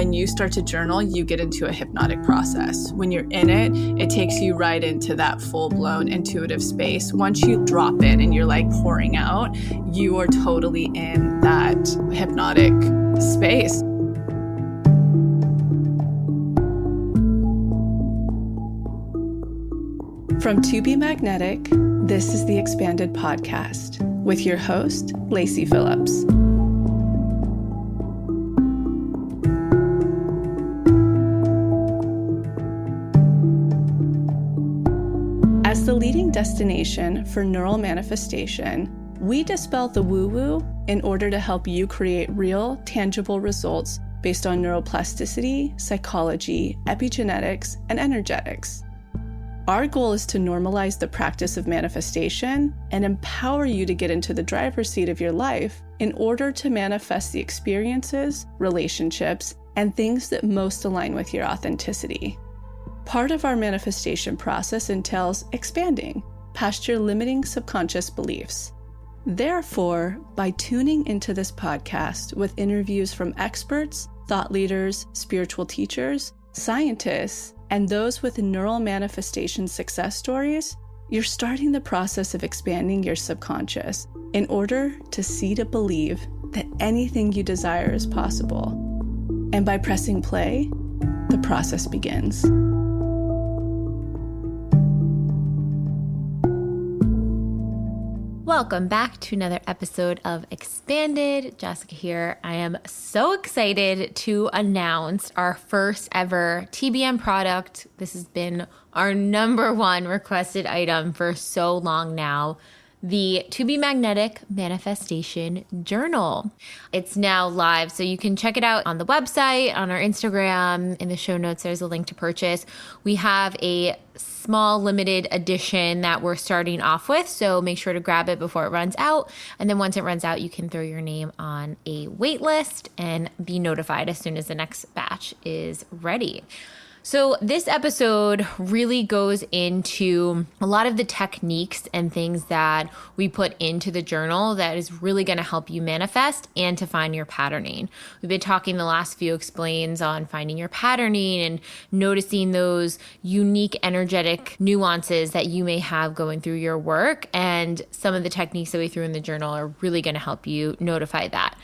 when you start to journal, you get into a hypnotic process. When you're in it, it takes you right into that full-blown intuitive space. Once you drop in and you're like pouring out, you are totally in that hypnotic space. From To Be Magnetic, this is the Expanded Podcast with your host, Lacy Phillips. As the leading destination for neural manifestation, we dispel the woo-woo in order to help you create real, tangible results based on neuroplasticity, psychology, epigenetics, and energetics. Our goal is to normalize the practice of manifestation and empower you to get into the driver's seat of your life in order to manifest the experiences, relationships, and things that most align with your authenticity. Part of our manifestation process entails expanding past your limiting subconscious beliefs. Therefore, by tuning into this podcast with interviews from experts, thought leaders, spiritual teachers, scientists, and those with neural manifestation success stories, you're starting the process of expanding your subconscious in order to see to believe that anything you desire is possible. And by pressing play, the process begins. Welcome back to another episode of Expanded. Jessica here. I am so excited to announce our first ever TBM product. This has been our #1 requested item for so long now. The To Be Magnetic Manifestation Journal. It's now live, so you can check it out on the website, on our Instagram. In the show notes, there's a link to purchase. We have a small limited edition that we're starting off with, so make sure to grab it before it runs out. And then once it runs out, you can throw your name on a wait list and be notified as soon as the next batch is ready. So this episode really goes into a lot of the techniques and things that we put into the journal that is really going to help you manifest and to find your patterning. We've been talking the last few explains on finding your patterning and noticing those unique energetic nuances that you may have going through your work. And some of the techniques that we threw in the journal are really going to help you notify that.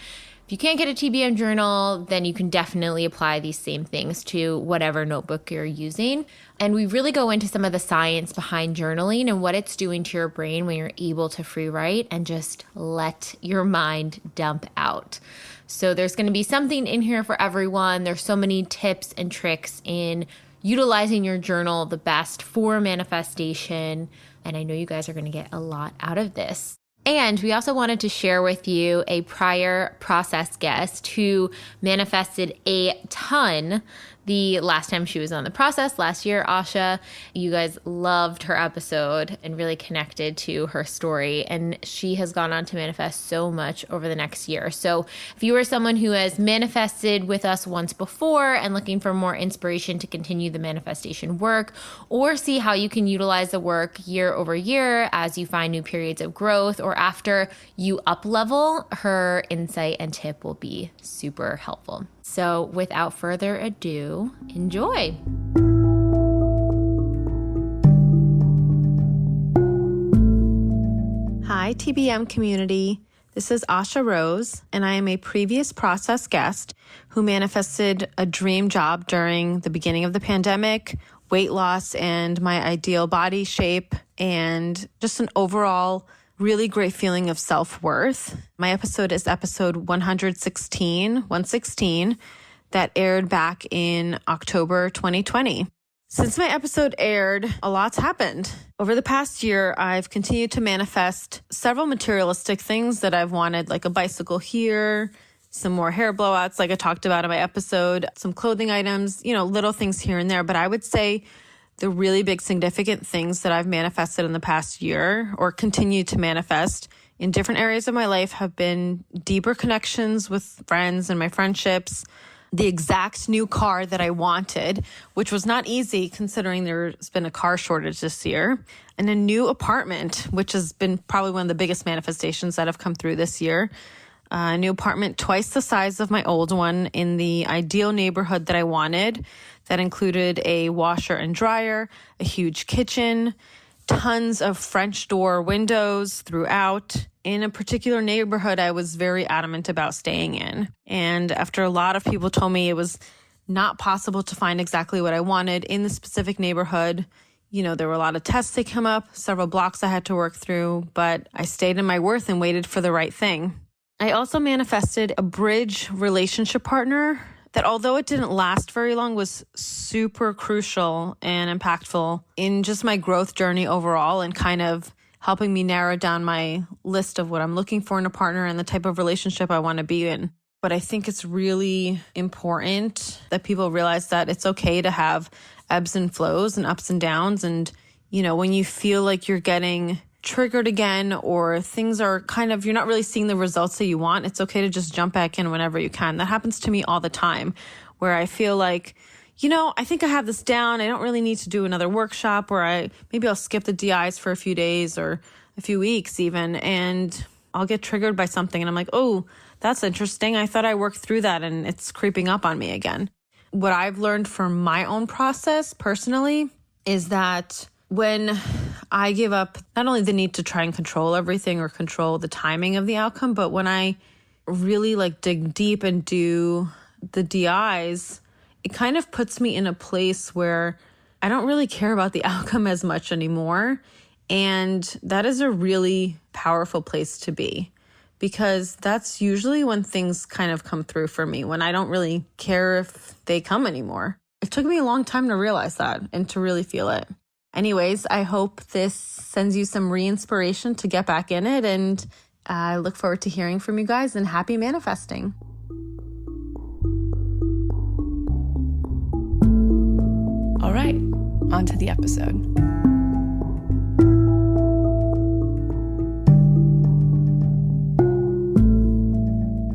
If you can't get a TBM journal, then you can definitely apply these same things to whatever notebook you're using. And we really go into some of the science behind journaling and what it's doing to your brain when you're able to free write and just let your mind dump out. So there's going to be something in here for everyone. There's so many tips and tricks in utilizing your journal the best for manifestation. And I know you guys are going to get a lot out of this. And we also wanted to share with you a prior process guest who manifested a ton the last time she was on the process last year, Asha. You guys loved her episode and really connected to her story. And she has gone on to manifest so much over the next year. So if you are someone who has manifested with us once before and looking for more inspiration to continue the manifestation work or see how you can utilize the work year over year as you find new periods of growth or after you up level, her insight and tip will be super helpful. So without further ado, enjoy. Hi, TBM community. This is Asha Rose, and I am a previous process guest who manifested a dream job during the beginning of the pandemic, weight loss, and my ideal body shape, and just an overall really great feeling of self-worth. My episode is episode 116, that aired back in October 2020. Since my episode aired, a lot's happened. Over the past year, I've continued to manifest several materialistic things that I've wanted, like a bicycle here, some more hair blowouts like I talked about in my episode, some clothing items, little things here and there. But I would say the really big significant things that I've manifested in the past year or continue to manifest in different areas of my life have been deeper connections with friends and my friendships, the exact new car that I wanted, which was not easy considering there's been a car shortage this year, and a new apartment, which has been probably one of the biggest manifestations that have come through this year. a new apartment twice the size of my old one in the ideal neighborhood that I wanted. That included a washer and dryer, a huge kitchen, tons of French door windows throughout, in a particular neighborhood I was very adamant about staying in. And after a lot of people told me it was not possible to find exactly what I wanted in the specific neighborhood, there were a lot of tests that come up, several blocks I had to work through, but I stayed in my worth and waited for the right thing. I also manifested a bridge relationship partner that, although it didn't last very long, was super crucial and impactful in just my growth journey overall and kind of helping me narrow down my list of what I'm looking for in a partner and the type of relationship I want to be in. But I think it's really important that people realize that it's okay to have ebbs and flows and ups and downs. And, when you feel like you're getting triggered again or things are you're not really seeing the results that you want, it's okay to just jump back in whenever you can. That happens to me all the time where I feel like, I think I have this down. I don't really need to do another workshop, or maybe I'll skip the DIs for a few days or a few weeks even, and I'll get triggered by something. And I'm like, oh, that's interesting. I thought I worked through that and it's creeping up on me again. What I've learned from my own process personally is that when I give up not only the need to try and control everything or control the timing of the outcome, but when I really dig deep and do the DIs, it kind of puts me in a place where I don't really care about the outcome as much anymore. And that is a really powerful place to be, because that's usually when things kind of come through for me, when I don't really care if they come anymore. It took me a long time to realize that and to really feel it. Anyways, I hope this sends you some re-inspiration to get back in it, and I look forward to hearing from you guys, and happy manifesting. All right, on to the episode.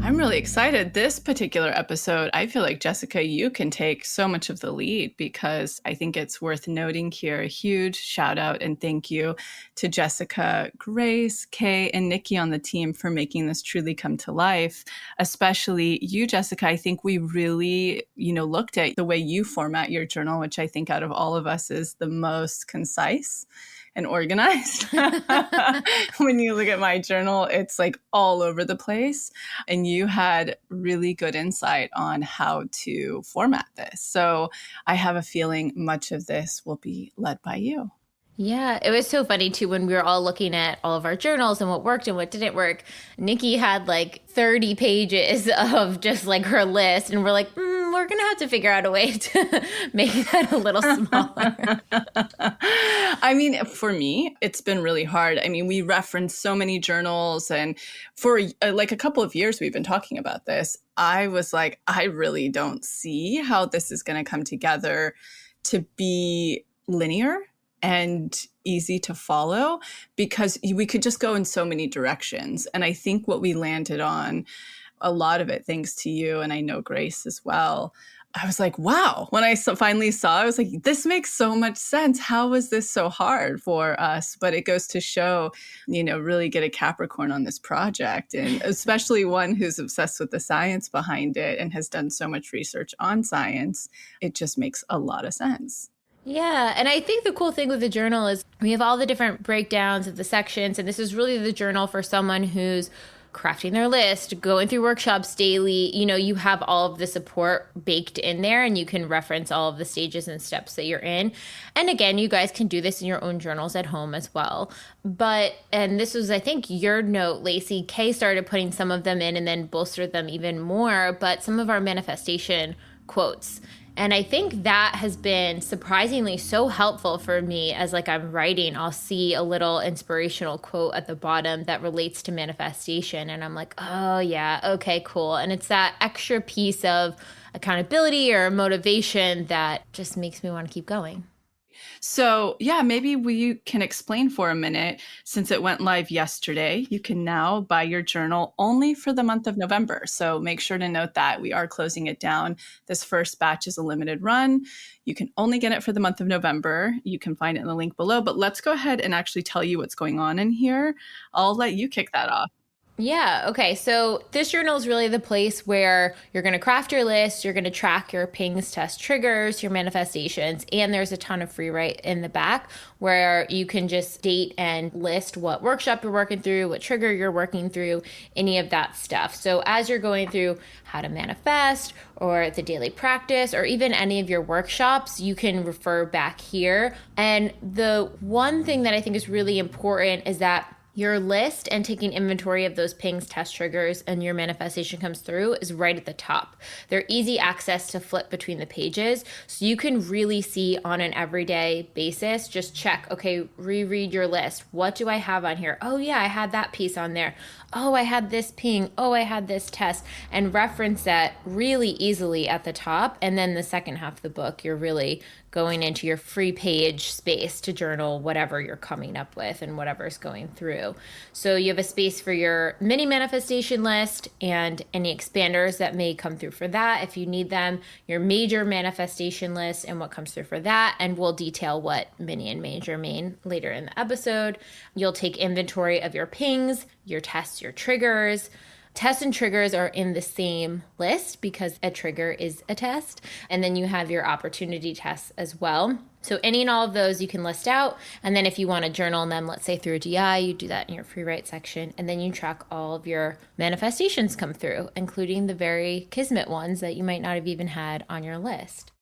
I'm really excited. This particular episode, I feel like, Jessica, you can take so much of the lead, because I think it's worth noting here a huge shout out and thank you to Jessica, Grace, Kay, and Nikki on the team for making this truly come to life. Especially you, Jessica. I think we really, looked at the way you format your journal, which I think out of all of us is the most concise and organized. When you look at my journal, it's all over the place. And you had really good insight on how to format this. So I have a feeling much of this will be led by you. Yeah, it was so funny too when we were all looking at all of our journals and what worked and what didn't work. Nikki had 30 pages of just her list, and we're like, we're going to have to figure out a way to make that a little smaller. I mean, for me, it's been really hard. I mean, we reference so many journals, and for a couple of years we've been talking about this. I was like, I really don't see how this is going to come together to be linear and easy to follow, because we could just go in so many directions. And I think what we landed on, a lot of it thanks to you, and I know Grace as well, I was like, wow. When I finally saw, I was like, this makes so much sense. How was this so hard for us? But it goes to show, really get a Capricorn on this project, and especially one who's obsessed with the science behind it and has done so much research on science. It just makes a lot of sense. Yeah. And I think the cool thing with the journal is we have all the different breakdowns of the sections. And this is really the journal for someone who's crafting their list, going through workshops daily. You have all of the support baked in there, and you can reference all of the stages and steps that you're in. And again, you guys can do this in your own journals at home as well. And this was, I think, your note, Lacy. Kay started putting some of them in and then bolstered them even more. But some of our manifestation quotes. And I think that has been surprisingly so helpful for me as I'm writing. I'll see a little inspirational quote at the bottom that relates to manifestation. And I'm like, oh yeah, okay, cool. And it's that extra piece of accountability or motivation that just makes me want to keep going. So yeah, maybe we can explain for a minute. Since it went live yesterday, you can now buy your journal only for the month of November. So make sure to note that we are closing it down. This first batch is a limited run. You can only get it for the month of November. You can find it in the link below, but let's go ahead and actually tell you what's going on in here. I'll let you kick that off. Yeah. Okay. So this journal is really the place where you're going to craft your list, you're going to track your pings, test triggers, your manifestations, and there's a ton of free write in the back where you can just date and list what workshop you're working through, what trigger you're working through, any of that stuff. So as you're going through how to manifest or the daily practice or even any of your workshops, you can refer back here. And the one thing that I think is really important is that your list and taking inventory of those pings, test triggers, and your manifestation comes through is right at the top. They're easy access to flip between the pages. So you can really see on an everyday basis, just check, okay, reread your list. What do I have on here? Oh yeah, I had that piece on there. Oh, I had this ping. Oh, I had this test, and reference that really easily at the top. And then the second half of the book, you're really going into your free page space to journal whatever you're coming up with and whatever's going through. So you have a space for your mini manifestation list and any expanders that may come through for that if you need them, your major manifestation list and what comes through for that. And we'll detail what mini and major mean later in the episode. You'll take inventory of your pings, your tests, your triggers. Tests and triggers are in the same list because a trigger is a test. And then you have your opportunity tests as well. So any and all of those you can list out. And then if you want to journal them, let's say through a DI, you do that in your free write section. And then you track all of your manifestations come through, including the very kismet ones that you might not have even had on your list.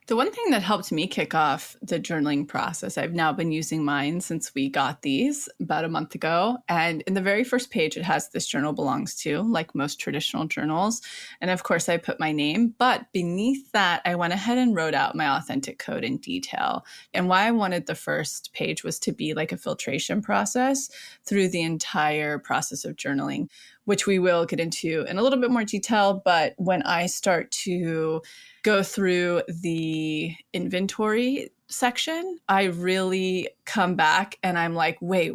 The one thing that helped me kick off the journaling process, I've now been using mine since we got these about a month ago. And in the very first page, it has "This journal belongs to," like most traditional journals. And of course, I put my name. But beneath that, I went ahead and wrote out my authentic code in detail. And why I wanted the first page was to be like a filtration process through the entire process of journaling, which we will get into in a little bit more detail. But when I start to go through the inventory section, I really come back and I'm like, wait.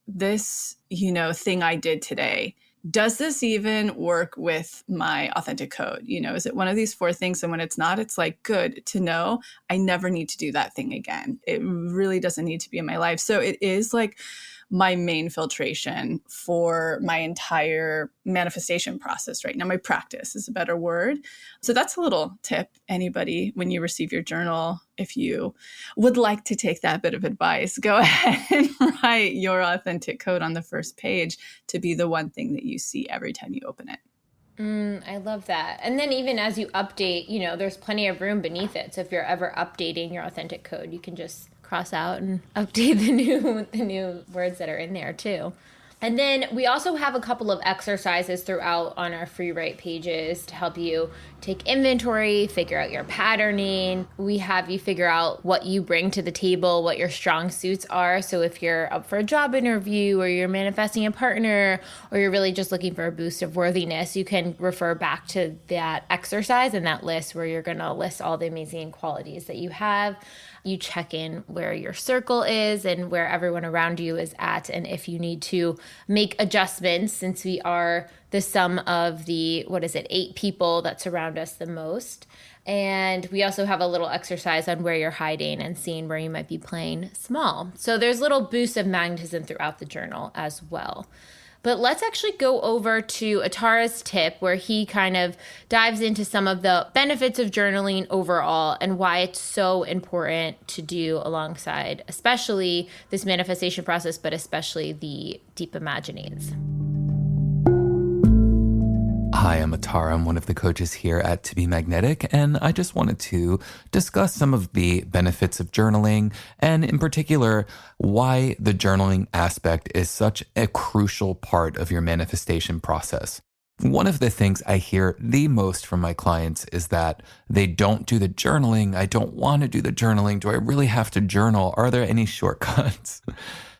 This, thing I did today, does this even work with my authentic code? Is it one of these 4 things? And when it's not, it's like, good to know. I never need to do that thing again. It really doesn't need to be in my life. So it is like my main filtration for my entire manifestation process right now. My practice is a better word. So that's a little tip. Anybody, when you receive your journal, if you would like to take that bit of advice, go ahead and write your authentic code on the first page to be the one thing that you see every time you open it. I love that. And then even as you update, there's plenty of room beneath it. So if you're ever updating your authentic code, you can just cross out and update the new words that are in there too. And then we also have a couple of exercises throughout on our free write pages to help you take inventory, figure out your patterning. We have you figure out what you bring to the table, what your strong suits are. So if you're up for a job interview or you're manifesting a partner or you're really just looking for a boost of worthiness, you can refer back to that exercise and that list where you're going to list all the amazing qualities that you have. You check in where your circle is and where everyone around you is at. And if you need to make adjustments, since we are the sum of the, 8 people that surround us the most. And we also have a little exercise on where you're hiding and seeing where you might be playing small. So there's little boosts of magnetism throughout the journal as well. But let's actually go over to Atara's tip where he kind of dives into some of the benefits of journaling overall and why it's so important to do alongside, especially this manifestation process, but especially the deep imaginings. Hi, I'm Atara. I'm one of the coaches here at To Be Magnetic, and I just wanted to discuss some of the benefits of journaling, and in particular, why the journaling aspect is such a crucial part of your manifestation process. One of the things I hear the most from my clients is that they don't do the journaling. I don't want to do the journaling. Do I really have to journal? Are there any shortcuts?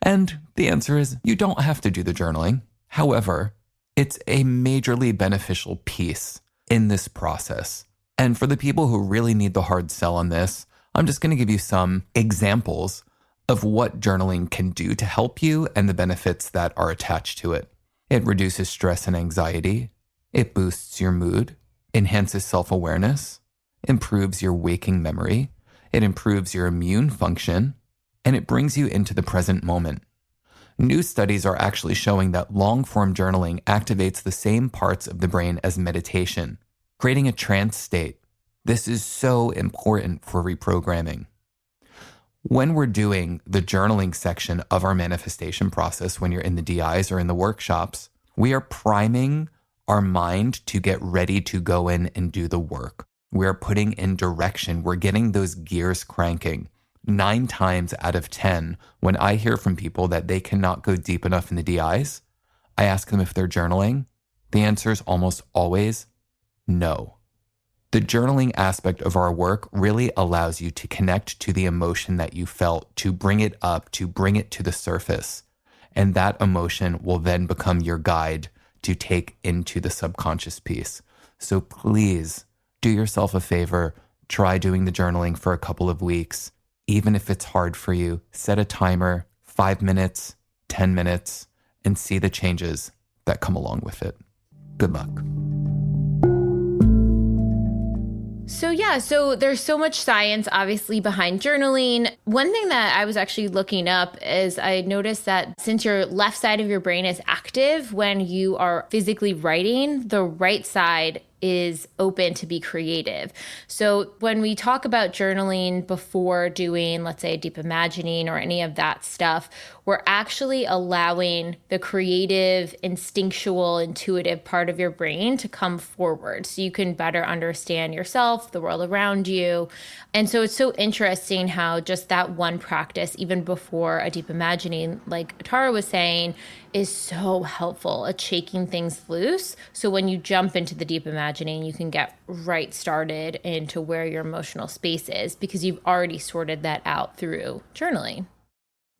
And the answer is you don't have to do the journaling. However, it's a majorly beneficial piece in this process. And for the people who really need the hard sell on this, I'm just going to give you some examples of what journaling can do to help you and the benefits that are attached to it. It reduces stress and anxiety. It boosts your mood, enhances self-awareness, improves your waking memory. It improves your immune function, and it brings you into the present moment. New studies are actually showing that long-form journaling activates the same parts of the brain as meditation, creating a trance state. This is so important for reprogramming. When we're doing the journaling section of our manifestation process, when you're in the DIs or in the workshops, we are priming our mind to get ready to go in and do the work. We are putting in direction. We're getting those gears cranking. 9 times out of 10, when I hear from people that they cannot go deep enough in the DIs, I ask them if they're journaling. The answer is almost always no. The journaling aspect of our work really allows you to connect to the emotion that you felt, to bring it up, to bring it to the surface. And that emotion will then become your guide to take into the subconscious piece. So please do yourself a favor, try doing the journaling for a couple of weeks. Even if it's hard for you, set a timer, 5 minutes, 10 minutes, and see the changes that come along with it. Good luck. So there's so much science obviously behind journaling. One thing that I was actually looking up is I noticed that since your left side of your brain is active when you are physically writing, the right side is open to be creative. So when we talk about journaling before doing, let's say, deep imagining or any of that stuff, we're actually allowing the creative, instinctual, intuitive part of your brain to come forward so you can better understand yourself, the world around you. And so it's so interesting how just that one practice, even before a deep imagining, like Tara was saying, is so helpful at shaking things loose. So when you jump into the deep imagining, you can get right started into where your emotional space is because you've already sorted that out through journaling.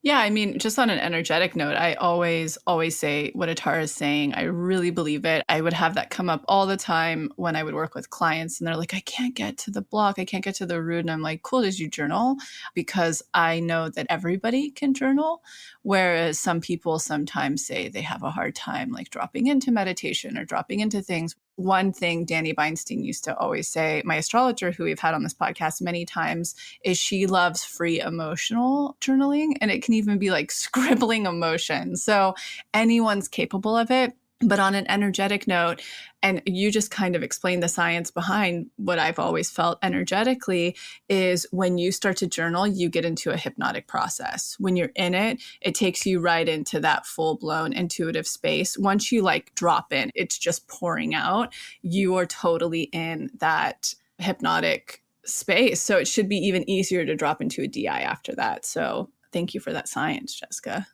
Yeah, I mean, just on an energetic note, I always say what Atara is saying. I really believe it. I would have that come up all the time when I would work with clients and they're like, I can't get to the block. I can't get to the root. And I'm like, cool, did you journal? Because I know that everybody can journal. Whereas some people sometimes say they have a hard time like dropping into meditation or dropping into things. One thing Danny Beinstein used to always say, my astrologer who we've had on this podcast many times, is she loves free emotional journaling. And it can even be like scribbling emotions. So anyone's capable of it. But on an energetic note, and you just kind of explained the science behind what I've always felt energetically, is when you start to journal, you get into a hypnotic process. When you're in it, it takes you right into that full-blown intuitive space. Once you like drop in, it's just pouring out. You are totally in that hypnotic space. So it should be even easier to drop into a DI after that. So thank you for that science, Jessica.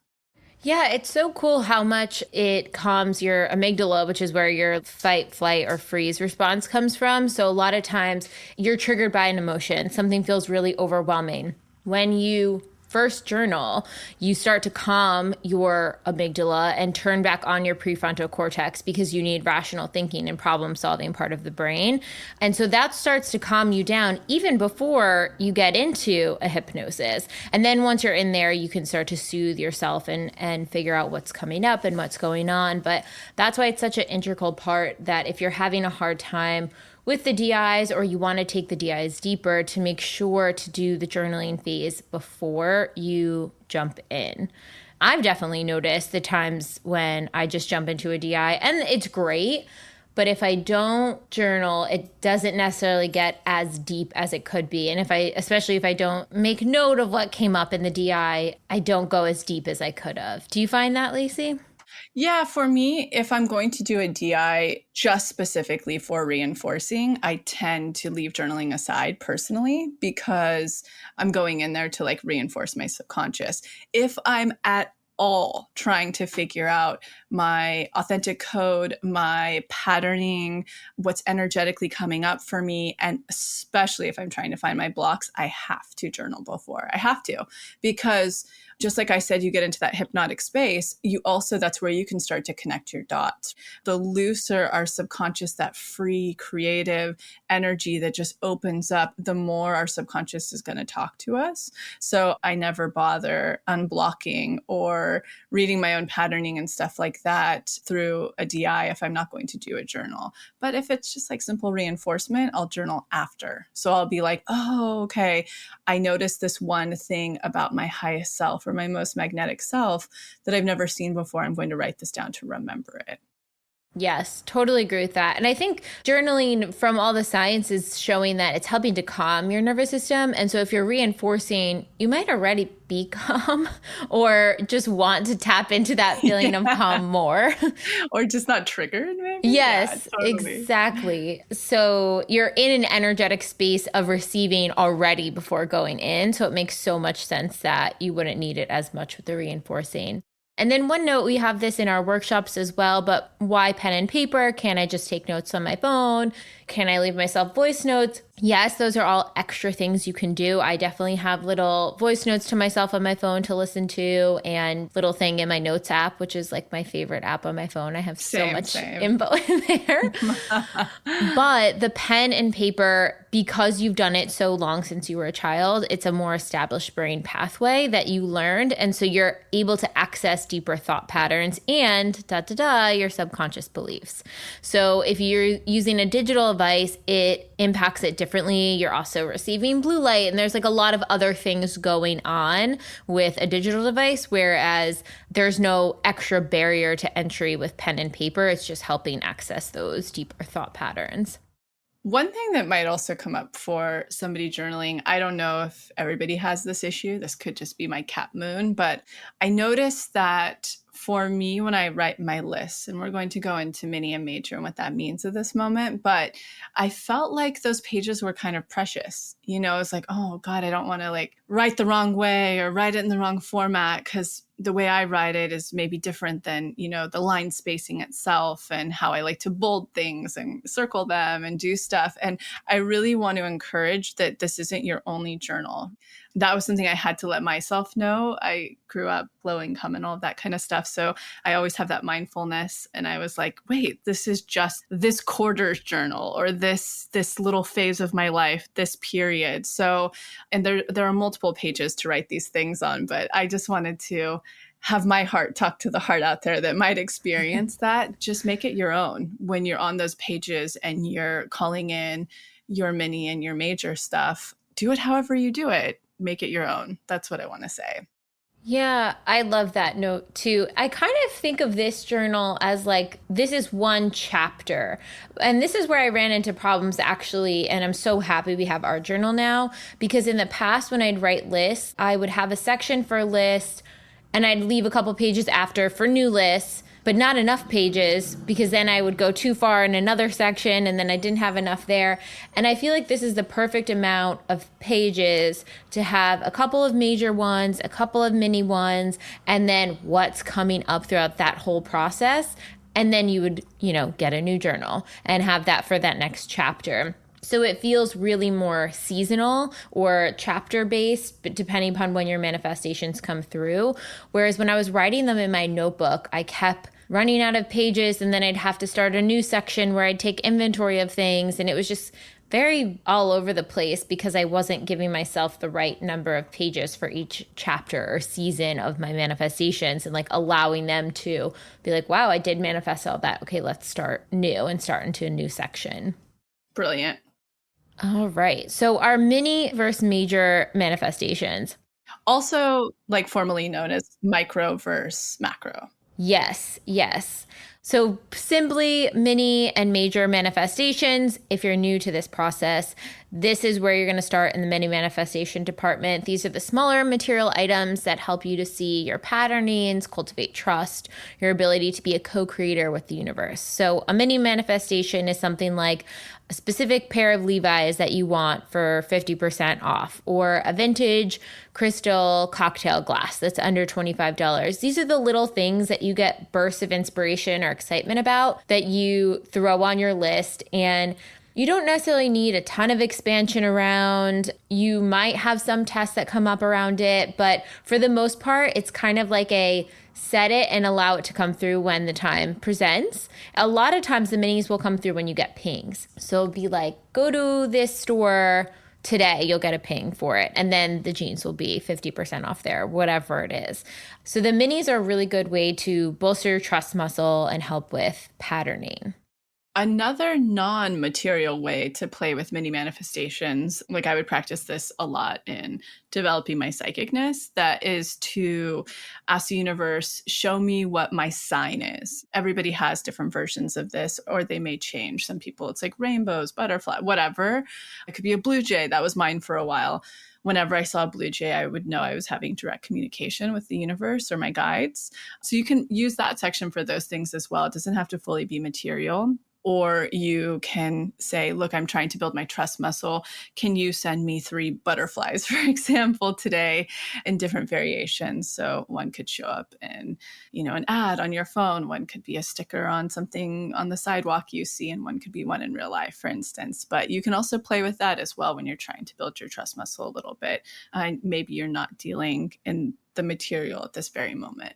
Yeah, it's so cool how much it calms your amygdala, which is where your fight, flight, or freeze response comes from. So a lot of times you're triggered by an emotion. Something feels really overwhelming. When you first journal, you start to calm your amygdala and turn back on your prefrontal cortex because you need rational thinking and problem solving part of the brain. And so that starts to calm you down even before you get into a hypnosis. And then once you're in there, you can start to soothe yourself and figure out what's coming up and what's going on. But that's why it's such an integral part that if you're having a hard time with the DIs or you want to take the DIs deeper, to make sure to do the journaling phase before you jump in. I've definitely noticed the times when I just jump into a DI and it's great, but if I don't journal, it doesn't necessarily get as deep as it could be. And especially if I don't make note of what came up in the DI, I don't go as deep as I could have. Do you find that, Lacy? Yeah, for me, if I'm going to do a DI just specifically for reinforcing, I tend to leave journaling aside personally because I'm going in there to like reinforce my subconscious. If I'm at all trying to figure out my authentic code, my patterning, what's energetically coming up for me, and especially if I'm trying to find my blocks, I have to journal before. I have to, because just like I said, you get into that hypnotic space, that's where you can start to connect your dots. The looser our subconscious, that free, creative energy that just opens up, the more our subconscious is going to talk to us. So I never bother unblocking or or reading my own patterning and stuff like that through a DI if I'm not going to do a journal. But if it's just like simple reinforcement, I'll journal after. So I'll be like, oh, okay, I noticed this one thing about my highest self or my most magnetic self that I've never seen before. I'm going to write this down to remember it. Yes, totally agree with that. And I think journaling from all the science is showing that it's helping to calm your nervous system. And so if you're reinforcing, you might already be calm or just want to tap into that feeling of calm more. Or just not triggered, maybe? Yes, Yeah, totally. exactly. So you're in an energetic space of receiving already before going in. So it makes so much sense that you wouldn't need it as much with the reinforcing. And then one note, we have this in our workshops as well, but why pen and paper? Can I just take notes on my phone? Can I leave myself voice notes? Yes, those are all extra things you can do. I definitely have little voice notes to myself on my phone to listen to and little thing in my notes app, which is like my favorite app on my phone. I have so much info in there. But the pen and paper, because you've done it so long since you were a child, it's a more established brain pathway that you learned. And so you're able to access deeper thought patterns and your subconscious beliefs. So if you're using a digital device, it impacts it differently. You're also receiving blue light, and there's like a lot of other things going on with a digital device, whereas there's no extra barrier to entry with pen and paper. It's just helping access those deeper thought patterns. One thing that might also come up for somebody journaling, I don't know if everybody has this issue. This could just be my cat moon, but I noticed that for me, when I write my lists, and we're going to go into mini and major and what that means at this moment, but I felt like those pages were kind of precious. You know, it's like, oh God, I don't want to like write the wrong way or write it in the wrong format, because the way I write it is maybe different than, you know, the line spacing itself and how I like to bold things and circle them and do stuff. And I really want to encourage that this isn't your only journal. That was something I had to let myself know. I grew up low income and all of that kind of stuff. So I always have that mindfulness. And I was like, wait, this is just this quarter's journal or this little phase of my life, this period. So, and there are multiple pages to write these things on, but I just wanted to have my heart talk to the heart out there that might experience that. Just make it your own when you're on those pages and you're calling in your mini and your major stuff. Do it however you do it. Make it your own. That's what I want to say. Yeah, I love that note too. I kind of think of this journal as like, this is one chapter. And this is where I ran into problems actually. And I'm so happy we have our journal now, because in the past when I'd write lists, I would have a section for lists and I'd leave a couple pages after for new lists, but not enough pages, because then I would go too far in another section and then I didn't have enough there. And I feel like this is the perfect amount of pages to have a couple of major ones, a couple of mini ones, and then what's coming up throughout that whole process. And then you would, get a new journal and have that for that next chapter. So it feels really more seasonal or chapter based, but depending upon when your manifestations come through. Whereas when I was writing them in my notebook, I kept running out of pages and then I'd have to start a new section where I'd take inventory of things. And it was just very all over the place because I wasn't giving myself the right number of pages for each chapter or season of my manifestations and like allowing them to be like, wow, I did manifest all that. Okay, let's start new and start into a new section. Brilliant. All right. So our mini versus major manifestations. Also, like formally known as micro versus macro. Yes. So simply mini and major manifestations. If you're new to this process, this is where you're going to start in the mini manifestation department. These are the smaller material items that help you to see your patternings, cultivate trust, your ability to be a co-creator with the universe. So a mini manifestation is something like a specific pair of Levi's that you want for 50% off, or a vintage crystal cocktail glass that's under $25. These are the little things that you get bursts of inspiration or excitement about that you throw on your list, and you don't necessarily need a ton of expansion around. You might have some tests that come up around it, but for the most part, it's kind of like a set it and allow it to come through when the time presents. A lot of times the minis will come through when you get pings. So it'll be like, go to this store, today, you'll get a ping for it. And then the jeans will be 50% off there, whatever it is. So the minis are a really good way to bolster your trust muscle and help with patterning. Another non-material way to play with mini manifestations, like I would practice this a lot in developing my psychicness, that is to ask the universe, show me what my sign is. Everybody has different versions of this, or they may change. Some people, it's like rainbows, butterfly, whatever. It could be a blue jay. That was mine for a while. Whenever I saw a blue jay, I would know I was having direct communication with the universe or my guides. So you can use that section for those things as well. It doesn't have to fully be material. Or you can say, look, I'm trying to build my trust muscle. Can you send me 3 butterflies, for example, today in different variations? So one could show up in, an ad on your phone. One could be a sticker on something on the sidewalk you see, and one could be one in real life, for instance. But you can also play with that as well when you're trying to build your trust muscle a little bit. Maybe you're not dealing in the material at this very moment.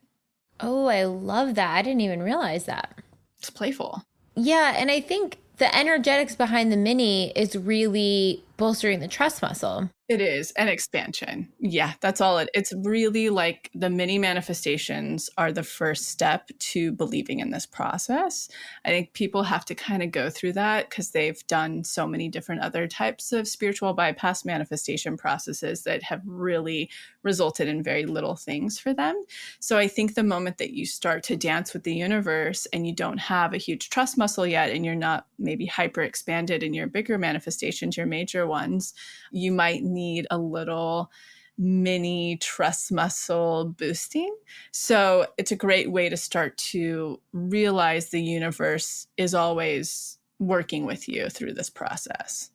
Oh, I love that. I didn't even realize that. It's playful. Yeah, and I think the energetics behind the mini is really bolstering the trust muscle. It is an expansion. Yeah, that's all it's really like the mini manifestations are the first step to believing in this process. I think people have to kind of go through that because they've done so many different other types of spiritual bypass manifestation processes that have really resulted in very little things for them. So I think the moment that you start to dance with the universe and you don't have a huge trust muscle yet, and you're not maybe hyper expanded in your bigger manifestations, your major ones, you might need a little mini trust muscle boosting. So it's a great way to start to realize the universe is always working with you through this process.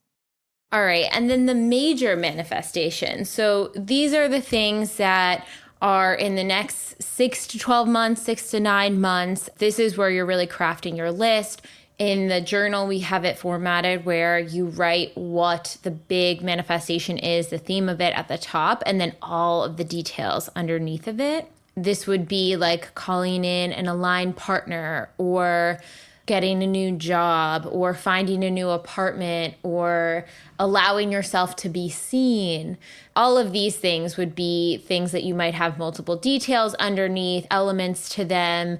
All right. And then the major manifestations. So these are the things that are in the next 6 to 12 months, 6 to 9 months. This is where you're really crafting your list. In the journal, we have it formatted where you write what the big manifestation is, the theme of it at the top, and then all of the details underneath of it. This would be like calling in an aligned partner, or getting a new job, or finding a new apartment, or allowing yourself to be seen. All of these things would be things that you might have multiple details underneath, elements to them.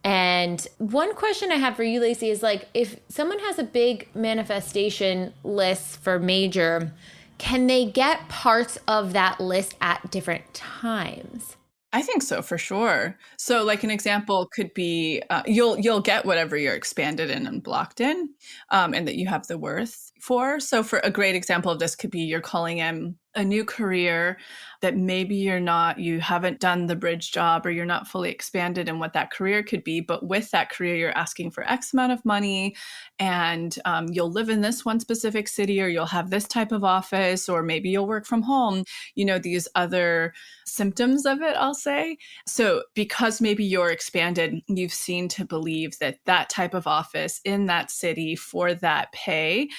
And one question I have for you, Lacy, is like, if someone has a big manifestation list for major, can they get parts of that list at different times? I think so, for sure. So like an example could be you'll get whatever you're expanded in and blocked in, and that you have the worth for. So for a great example of this could be you're calling in a new career that maybe you haven't done the bridge job, or you're not fully expanded in what that career could be. But with that career, you're asking for X amount of money, and you'll live in this one specific city, or you'll have this type of office, or maybe you'll work from home, these other symptoms of it, I'll say. So because maybe you're expanded, you've seen to believe that that type of office in that city for that pay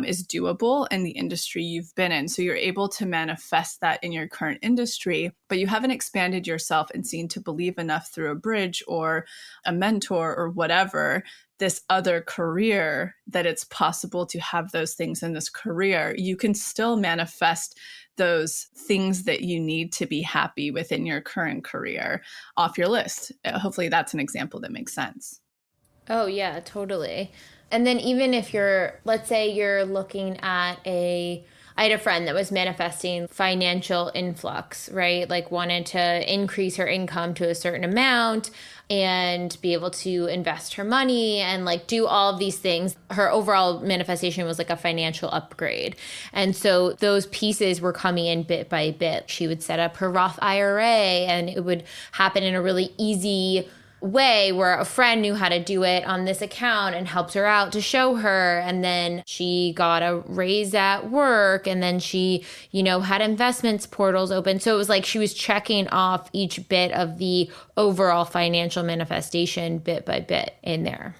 is doable in the industry you've been in. So you're able to manifest that in your current industry, but you haven't expanded yourself and seen to believe enough through a bridge or a mentor or whatever, this other career, that it's possible to have those things in this career. You can still manifest those things that you need to be happy within your current career off your list. Hopefully that's an example that makes sense. Oh, yeah, totally. And then even if let's say you're looking at I had a friend that was manifesting financial influx, right? Like wanted to increase her income to a certain amount and be able to invest her money and like do all of these things. Her overall manifestation was like a financial upgrade. And so those pieces were coming in bit by bit. She would set up her Roth IRA, and it would happen in a really easy way where a friend knew how to do it on this account and helped her out to show her. And then she got a raise at work, and then she, had investments portals open. So it was like she was checking off each bit of the overall financial manifestation bit by bit in there.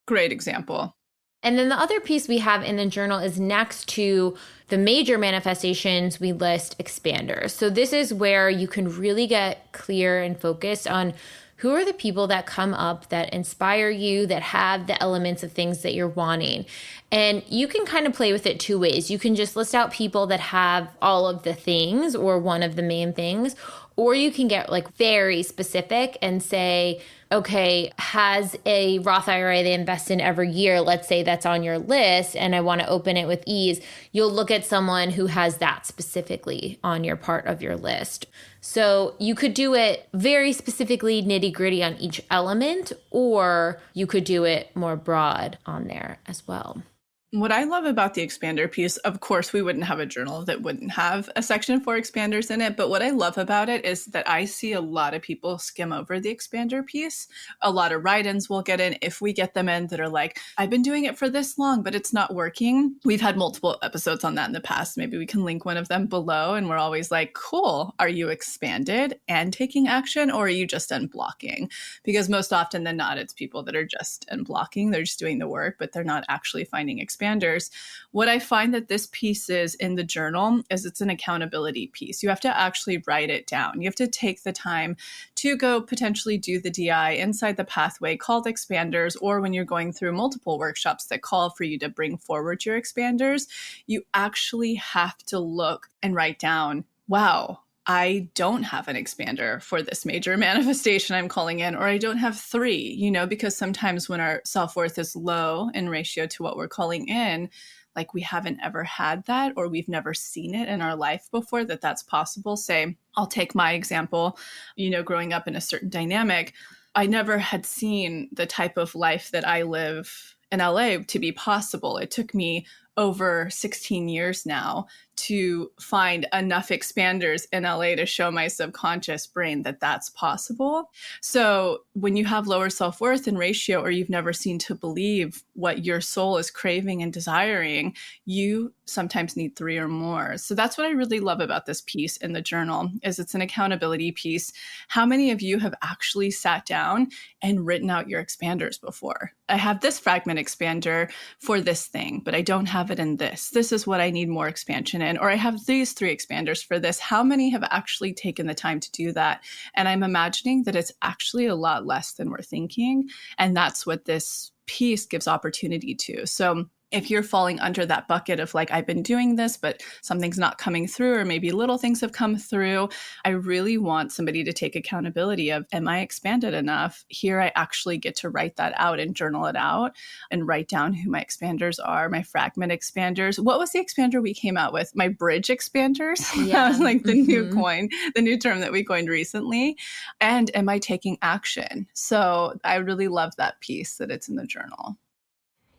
Great example. And then the other piece we have in the journal is next to the major manifestations, we list expanders. So this is where you can really get clear and focused on who are the people that come up that inspire you, that have the elements of things that you're wanting. And you can kind of play with it two ways. You can just list out people that have all of the things or one of the main things, or you can get like very specific and say, okay, has a Roth IRA they invest in every year, let's say that's on your list, and I want to open it with ease, you'll look at someone who has that specifically on your part of your list. So you could do it very specifically nitty gritty on each element, or you could do it more broad on there as well. What I love about the expander piece, of course, we wouldn't have a journal that wouldn't have a section for expanders in it. But what I love about it is that I see a lot of people skim over the expander piece. A lot of write-ins will get in if we get them in that are like, I've been doing it for this long, but it's not working. We've had multiple episodes on that in the past. Maybe we can link one of them below. And we're always like, cool, are you expanded and taking action, or are you just unblocking? Because most often than not, it's people that are just unblocking. They're just doing the work, but they're not actually finding expanders. What I find that this piece is in the journal is it's an accountability piece. You have to actually write it down. You have to take the time to go potentially do the DI inside the pathway called expanders, or when you're going through multiple workshops that call for you to bring forward your expanders, you actually have to look and write down, wow, I don't have an expander for this major manifestation I'm calling in, or I don't have 3, because sometimes when our self-worth is low in ratio to what we're calling in, like we haven't ever had that, or we've never seen it in our life before that's possible. Say, I'll take my example, growing up in a certain dynamic, I never had seen the type of life that I live in LA to be possible. It took me over 16 years now to find enough expanders in LA to show my subconscious brain that that's possible. So when you have lower self-worth in ratio, or you've never seen to believe what your soul is craving and desiring, you sometimes need 3 or more. So that's what I really love about this piece in the journal, is it's an accountability piece. How many of you have actually sat down and written out your expanders before? I have this fragment expander for this thing, but I don't have it in this. This is what I need more expansion in. Or I have these 3 expanders for this. How many have actually taken the time to do that? And I'm imagining that it's actually a lot less than we're thinking. And that's what this piece gives opportunity to. So if you're falling under that bucket of like, I've been doing this, but something's not coming through, or maybe little things have come through, I really want somebody to take accountability of, am I expanded enough? Here, I actually get to write that out and journal it out and write down who my expanders are, my fragment expanders. What was the expander we came out with? My bridge expanders? Yeah. That was like the new coin, the new term that we coined recently. And am I taking action? So I really love that piece that it's in the journal.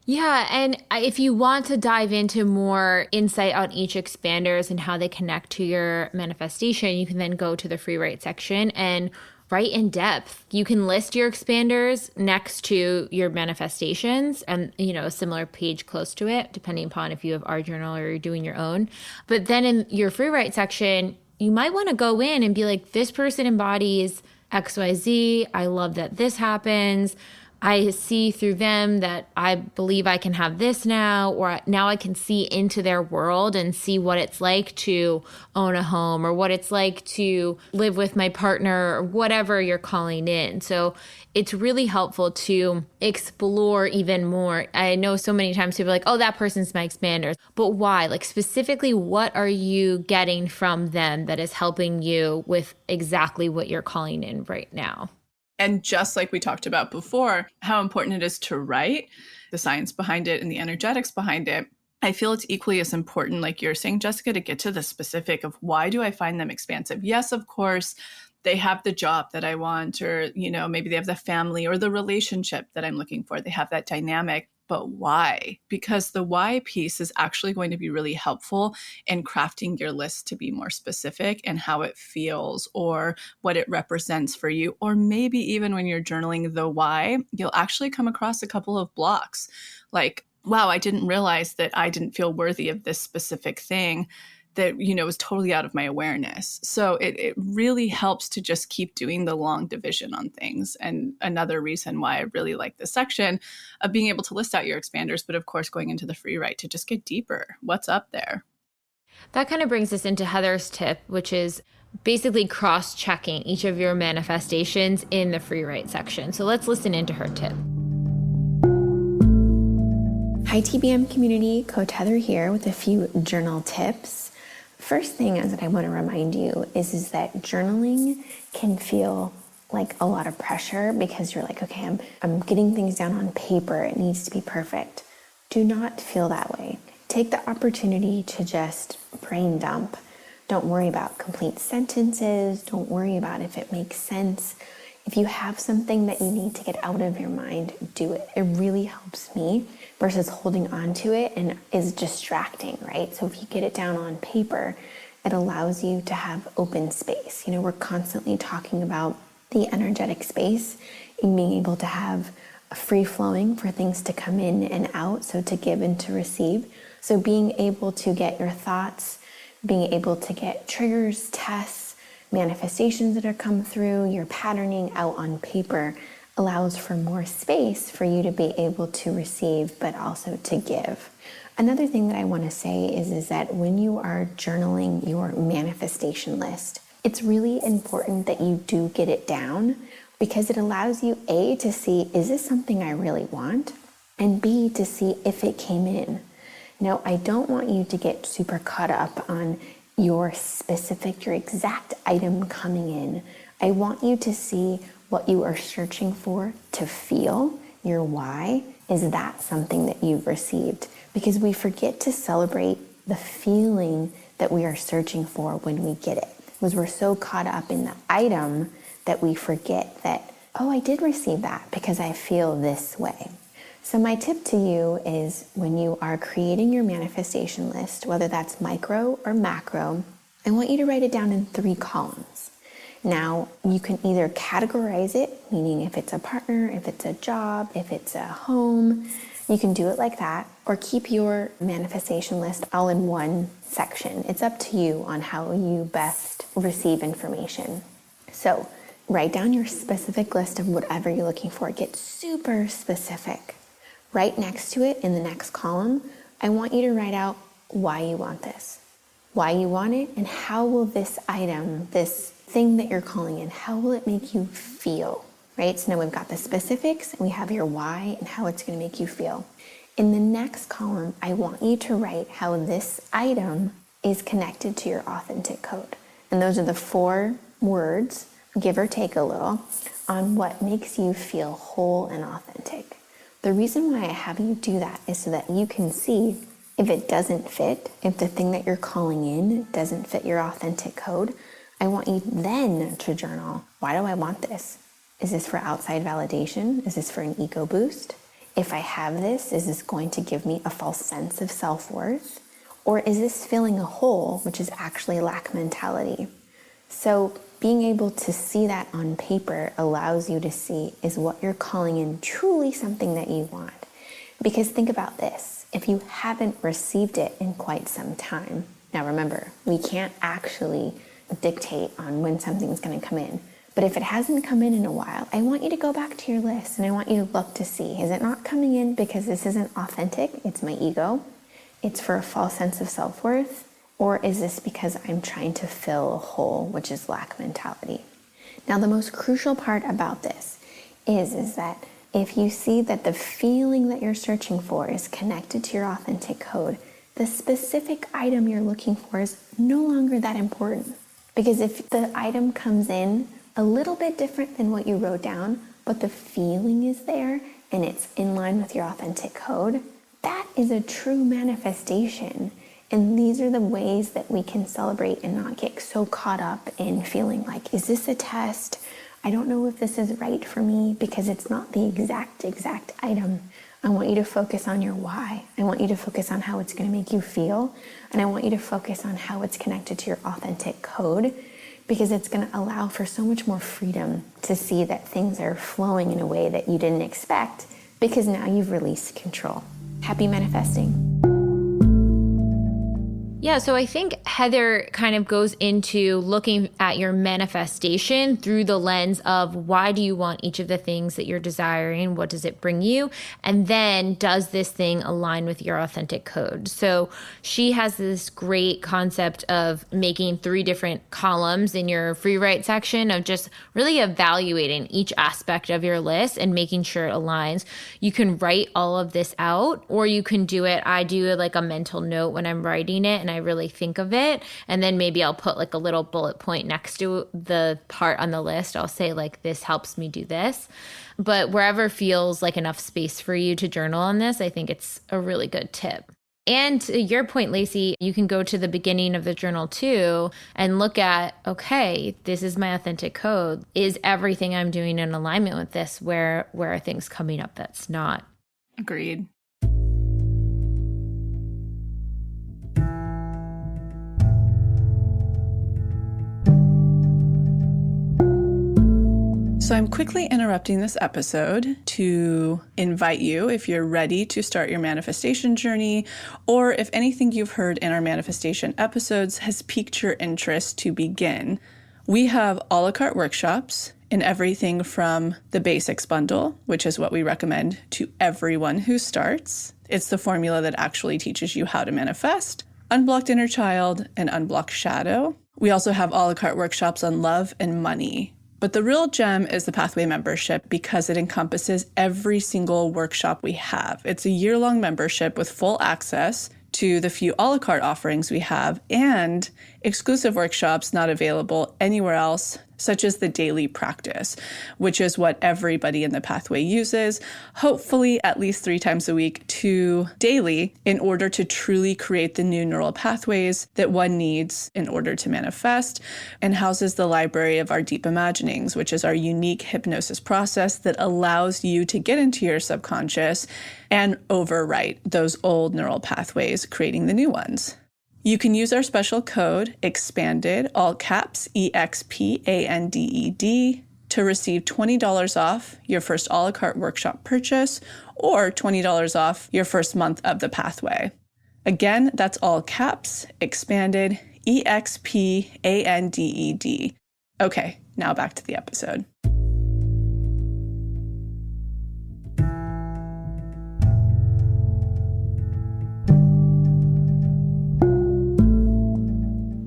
Yeah, and if you want to dive into more insight on each expanders and how they connect to your manifestation, you can then go to the free write section and write in depth. You can list your expanders next to your manifestations and, a similar page close to it, depending upon if you have our journal or you're doing your own. But then in your free write section, you might want to go in and be like, this person embodies XYZ. I love that this happens. I see through them that I believe I can have this now, or now I can see into their world and see what it's like to own a home, or what it's like to live with my partner, or whatever you're calling in. So it's really helpful to explore even more. I know so many times people are like, oh, that person's my expander. But why? Like specifically, what are you getting from them that is helping you with exactly what you're calling in right now? And just like we talked about before, how important it is to write, the science behind it and the energetics behind it. I feel it's equally as important, like you're saying, Jessica, to get to the specific of why do I find them expansive? Yes, of course, they have the job that I want, or, maybe they have the family or the relationship that I'm looking for. They have that dynamic. But why? Because the why piece is actually going to be really helpful in crafting your list to be more specific and how it feels or what it represents for you. Or maybe even when you're journaling the why, you'll actually come across a couple of blocks like, wow, I didn't realize that I didn't feel worthy of this specific thing that, was totally out of my awareness. So it really helps to just keep doing the long division on things. And another reason why I really like this section of being able to list out your expanders, but of course, going into the free write to just get deeper. What's up there? That kind of brings us into Heather's tip, which is basically cross-checking each of your manifestations in the free write section. So let's listen into her tip. Hi TBM community, Coach Heather here with a few journal tips. First thing is that I want to remind you is that journaling can feel like a lot of pressure because you're like, okay, I'm getting things down on paper. It needs to be perfect. Do not feel that way. Take the opportunity to just brain dump. Don't worry about complete sentences. Don't worry about if it makes sense. If you have something that you need to get out of your mind, do it. It really helps me versus holding on to it and is distracting, right? So if you get it down on paper, it allows you to have open space. You know, we're constantly talking about the energetic space and being able to have a free flowing for things to come in and out, so to give and to receive. So being able to get your thoughts, being able to get triggers, tests, manifestations that are come through, your patterning out on paper allows for more space for you to be able to receive, but also to give. Another thing that I want to say is that when you are journaling your manifestation list, it's really important that you do get it down because it allows you, A, to see, is this something I really want? And B, to see if it came in. Now, I don't want you to get super caught up on your exact item coming in. I want you to see what you are searching for, to feel your why. Is that something that you've received? Because we forget to celebrate the feeling that we are searching for when we get it. Because we're so caught up in the item that we forget that, oh, I did receive that because I feel this way. So my tip to you is when you are creating your manifestation list, whether that's micro or macro, I want you to write it down in 3 columns. Now, you can either categorize it, meaning if it's a partner, if it's a job, if it's a home, you can do it like that, or keep your manifestation list all in one section. It's up to you on how you best receive information. So write down your specific list of whatever you're looking for. Get super specific. Right next to it in the next column, I want you to write out why you want this, why you want it, and how will this item, this thing that you're calling in, how will it make you feel, right? So now we've got the specifics, and we have your why and how it's going to make you feel. In the next column, I want you to write how this item is connected to your authentic code. And those are the 4 words, give or take a little, on what makes you feel whole and authentic. The reason why I have you do that is so that you can see if it doesn't fit, if the thing that you're calling in doesn't fit your authentic code. I want you then to journal, why do I want this? Is this for outside validation? Is this for an ego boost? If I have this, is this going to give me a false sense of self-worth? Or is this filling a hole, which is actually lack mentality? So being able to see that on paper allows you to see, is what you're calling in truly something that you want? Because think about this, if you haven't received it in quite some time, now remember, we can't actually dictate on when something's going to come in. But if it hasn't come in a while, I want you to go back to your list and I want you to look to see, is it not coming in because this isn't authentic? It's my ego. It's for a false sense of self-worth. Or is this because I'm trying to fill a hole, which is lack mentality? Now, the most crucial part about this is that if you see that the feeling that you're searching for is connected to your authentic code, the specific item you're looking for is no longer that important. Because if the item comes in a little bit different than what you wrote down, but the feeling is there and it's in line with your authentic code, that is a true manifestation. And these are the ways that we can celebrate and not get so caught up in feeling like, is this a test? I don't know if this is right for me because it's not the exact item. I want you to focus on your why. I want you to focus on how it's going to make you feel. And I want you to focus on how it's connected to your authentic code, because it's going to allow for so much more freedom to see that things are flowing in a way that you didn't expect, because now you've released control. Happy manifesting. Yeah, so I think Heather kind of goes into looking at your manifestation through the lens of why do you want each of the things that you're desiring? What does it bring you? And then does this thing align with your authentic code? So she has this great concept of making 3 different columns in your free write section of just really evaluating each aspect of your list and making sure it aligns. You can write all of this out, or you can do it. I do like a mental note when I'm writing it and I really think of it. And then maybe I'll put like a little bullet point next to the part on the list. I'll say like, this helps me do this. But wherever feels like enough space for you to journal on this, I think it's a really good tip. And to your point, Lacy, you can go to the beginning of the journal too and look at, okay, this is my authentic code. Is everything I'm doing in alignment with this? Where are things coming up that's not? Agreed. So I'm quickly interrupting this episode to invite you, if you're ready to start your manifestation journey, or if anything you've heard in our manifestation episodes has piqued your interest to begin. We have a la carte workshops in everything from the basics bundle, which is what we recommend to everyone who starts. It's the formula that actually teaches you how to manifest, unblocked inner child, and unblocked shadow. We also have a la carte workshops on love and money. But the real gem is the Pathway membership because it encompasses every single workshop we have. It's a year-long membership with full access to the few a la carte offerings we have and exclusive workshops not available anywhere else, such as the daily practice, which is what everybody in the Pathway uses, hopefully at least 3 times a week to daily, in order to truly create the new neural pathways that one needs in order to manifest, and houses the library of our deep imaginings, which is our unique hypnosis process that allows you to get into your subconscious and overwrite those old neural pathways, creating the new ones. You can use our special code, EXPANDED, all caps, EXPANDED, to receive $20 off your first a la carte workshop purchase or $20 off your first month of the Pathway. Again, that's all caps, EXPANDED, EXPANDED. Okay, now back to the episode.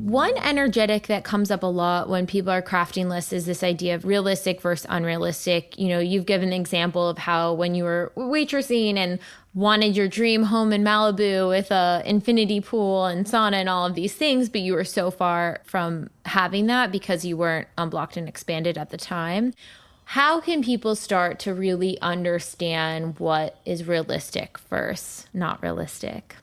One energetic that comes up a lot when people are crafting lists is this idea of realistic versus unrealistic. You know, you've given an example of how when you were waitressing and wanted your dream home in Malibu with a infinity pool and sauna and all of these things, but you were so far from having that because you weren't unblocked and expanded at the time. How can people start to really understand what is realistic versus not realistic?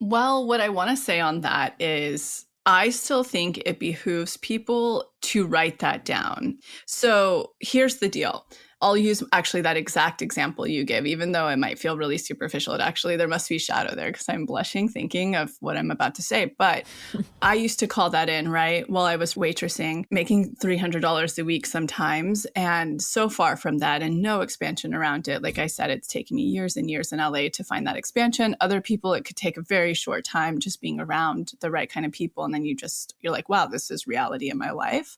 Well, what I want to say on that is I still think it behooves people to write that down. So here's the deal. I'll use actually that exact example you give, even though it might feel really superficial. There must be shadow there because I'm blushing thinking of what I'm about to say. But I used to call that in, right, while I was waitressing, making $300 a week sometimes. And so far from that and no expansion around it. Like I said, it's taken me years and years in LA to find that expansion. Other people, it could take a very short time just being around the right kind of people. And then you're like, wow, this is reality in my life.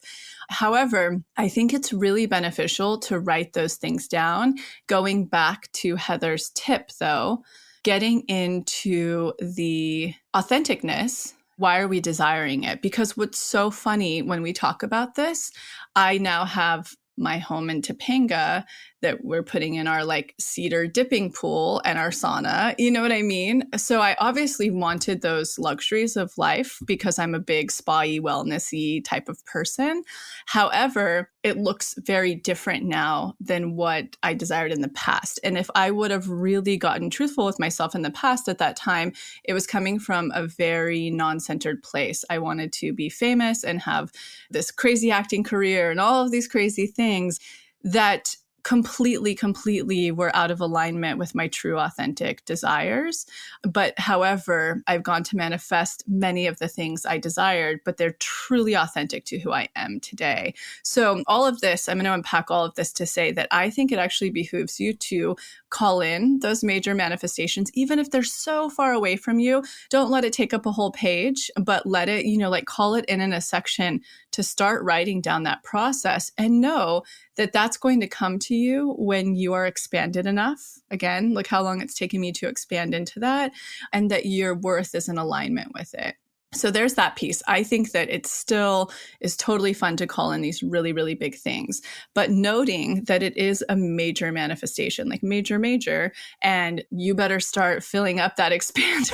However, I think it's really beneficial to write those things down. Going back to Heather's tip, though, getting into the authenticness. Why are we desiring it? Because what's so funny when we talk about this, I now have my home in Topanga that we're putting in our like cedar dipping pool and our sauna. You know what I mean? So I obviously wanted those luxuries of life because I'm a big spa-y, wellness-y type of person. However, it looks very different now than what I desired in the past. And if I would have really gotten truthful with myself in the past at that time, it was coming from a very non-centered place. I wanted to be famous and have this crazy acting career and all of these crazy things that completely were out of alignment with my true authentic desires. But however, I've gone to manifest many of the things I desired, but they're truly authentic to who I am today. So all of this, I'm going to unpack all of this to say that I think it actually behooves you to call in those major manifestations, even if they're so far away from you. Don't let it take up a whole page, but let it, call it in a section to start writing down that process, and know that that's going to come to you when you are expanded enough. Again, look how long it's taken me to expand into that, and that your worth is in alignment with it. So there's that piece. I think that it still is totally fun to call in these really, really big things, but noting that it is a major manifestation, like major, and you better start filling up that expander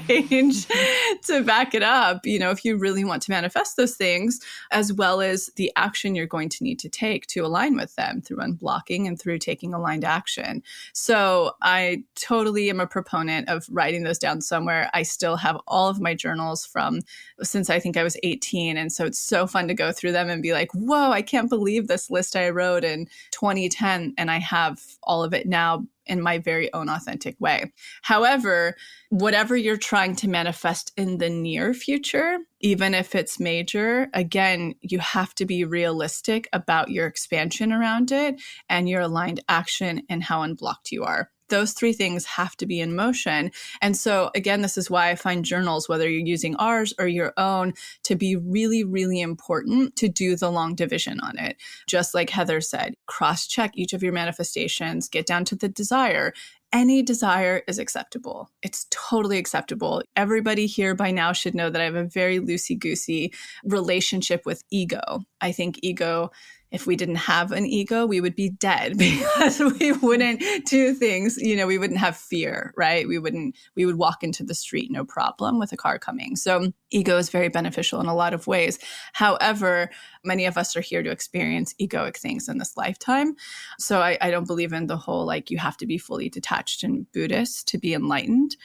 page to back it up, if you really want to manifest those things, as well as the action you're going to need to take to align with them through unblocking and through taking aligned action. So I totally am a proponent of writing those down somewhere. I still have all of my journals from since I think I was 18. And so it's so fun to go through them and be like, whoa, I can't believe this list I wrote in 2010. And I have all of it now in my very own authentic way. However, whatever you're trying to manifest in the near future, even if it's major, again, you have to be realistic about your expansion around it and your aligned action and how unblocked you are. Those three things have to be in motion. And so again, this is why I find journals, whether you're using ours or your own, to be really, really important to do the long division on it. Just like Heather said, cross-check each of your manifestations, get down to the desire. Any desire is acceptable. It's totally acceptable. Everybody here by now should know that I have a very loosey-goosey relationship with ego. I think ego, if we didn't have an ego, we would be dead because we wouldn't do things, we wouldn't have fear, right? We would walk into the street, no problem with a car coming. So ego is very beneficial in a lot of ways. However, many of us are here to experience egoic things in this lifetime. So I don't believe in the whole, you have to be fully detached and Buddhist to be enlightened.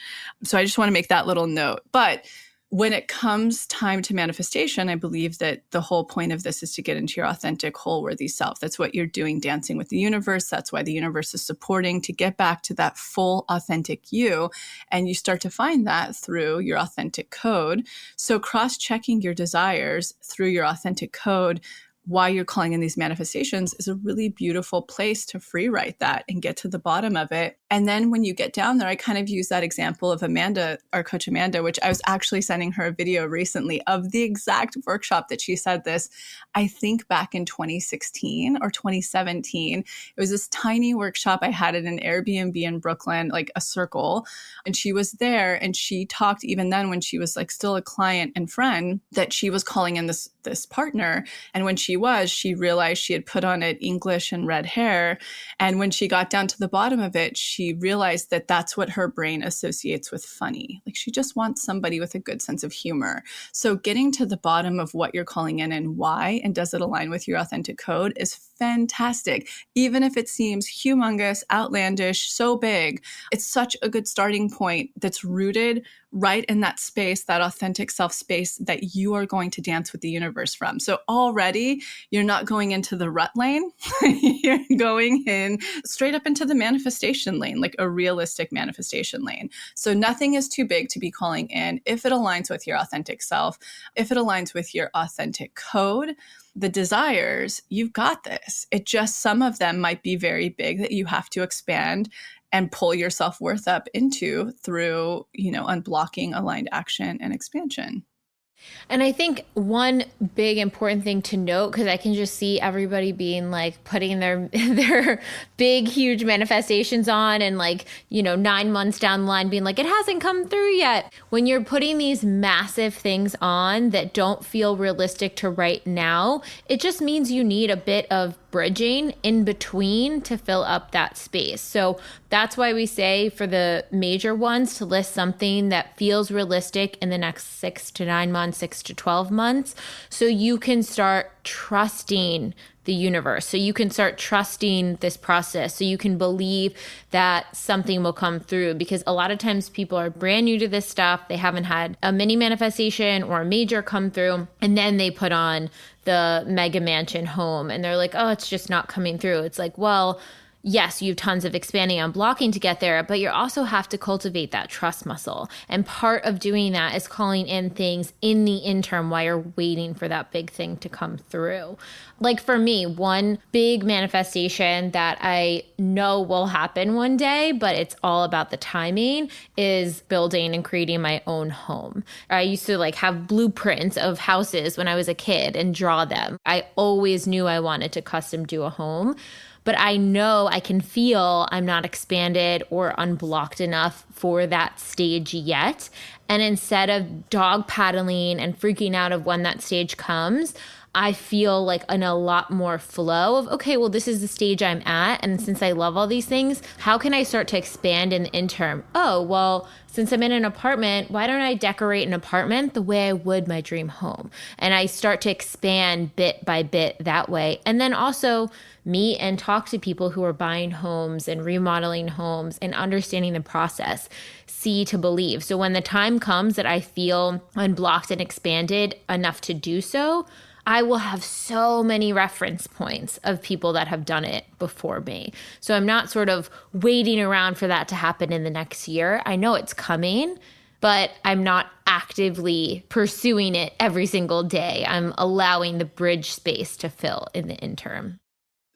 So I just want to make that little note. But when it comes time to manifestation, I believe that the whole point of this is to get into your authentic, whole, worthy self. That's what you're doing, dancing with the universe. That's why the universe is supporting, to get back to that full, authentic you. And you start to find that through your authentic code. So cross-checking your desires through your authentic code why you're calling in these manifestations is a really beautiful place to free write that and get to the bottom of it. And then when you get down there, I kind of use that example of Amanda, our coach Amanda, which I was actually sending her a video recently of the exact workshop that she said this, I think back in 2016 or 2017. It was this tiny workshop I had at an Airbnb in Brooklyn, like a circle. And she was there and she talked even then when she was still a client and friend that she was calling in this partner. And when she realized she had put on it English and red hair. And when she got down to the bottom of it, she realized that that's what her brain associates with funny. She just wants somebody with a good sense of humor. So getting to the bottom of what you're calling in and why, and does it align with your authentic code, is fantastic. Even if it seems humongous, outlandish, so big, it's such a good starting point that's rooted right in that space, that authentic self space that you are going to dance with the universe from. So already you're not going into the rut lane. You're going in straight up into the manifestation lane, like a realistic manifestation lane. So nothing is too big to be calling in if it aligns with your authentic self, if it aligns with your authentic code. The desires, you've got this. It just, some of them might be very big that you have to expand and pull your self-worth up into through, unblocking aligned action and expansion. And I think one big important thing to note, because I can just see everybody being putting their big, huge manifestations on and 9 months down the line being it hasn't come through yet. When you're putting these massive things on that don't feel realistic to right now, it just means you need a bit of bridging in between to fill up that space. So that's why we say for the major ones to list something that feels realistic in the next 6 to 9 months, 6 to 12 months, so you can start trusting the universe. So you can start trusting this process. So you can believe that something will come through, because a lot of times people are brand new to this stuff. They haven't had a mini manifestation or a major come through, and then they put on the mega mansion home and they're like, oh, it's just not coming through. It's like, well, yes, you have tons of expanding and blocking to get there, but you also have to cultivate that trust muscle. And part of doing that is calling in things in the interim while you're waiting for that big thing to come through. Like for me, one big manifestation that I know will happen one day, but it's all about the timing, is building and creating my own home. I used to like have blueprints of houses when I was a kid and draw them. I always knew I wanted to custom do a home. But I know I can feel I'm not expanded or unblocked enough for that stage yet. And instead of dog paddling and freaking out of when that stage comes, I feel like in a lot more flow of, okay, well, this is the stage I'm at. And since I love all these things, how can I start to expand in the interim? Oh, well, since I'm in an apartment, why don't I decorate an apartment the way I would my dream home? And I start to expand bit by bit that way. And then also meet and talk to people who are buying homes and remodeling homes and understanding the process. See to believe. So when the time comes that I feel unblocked and expanded enough to do so, I will have so many reference points of people that have done it before me. So I'm not sort of waiting around for that to happen in the next year. I know it's coming, but I'm not actively pursuing it every single day. I'm allowing the bridge space to fill in the interim.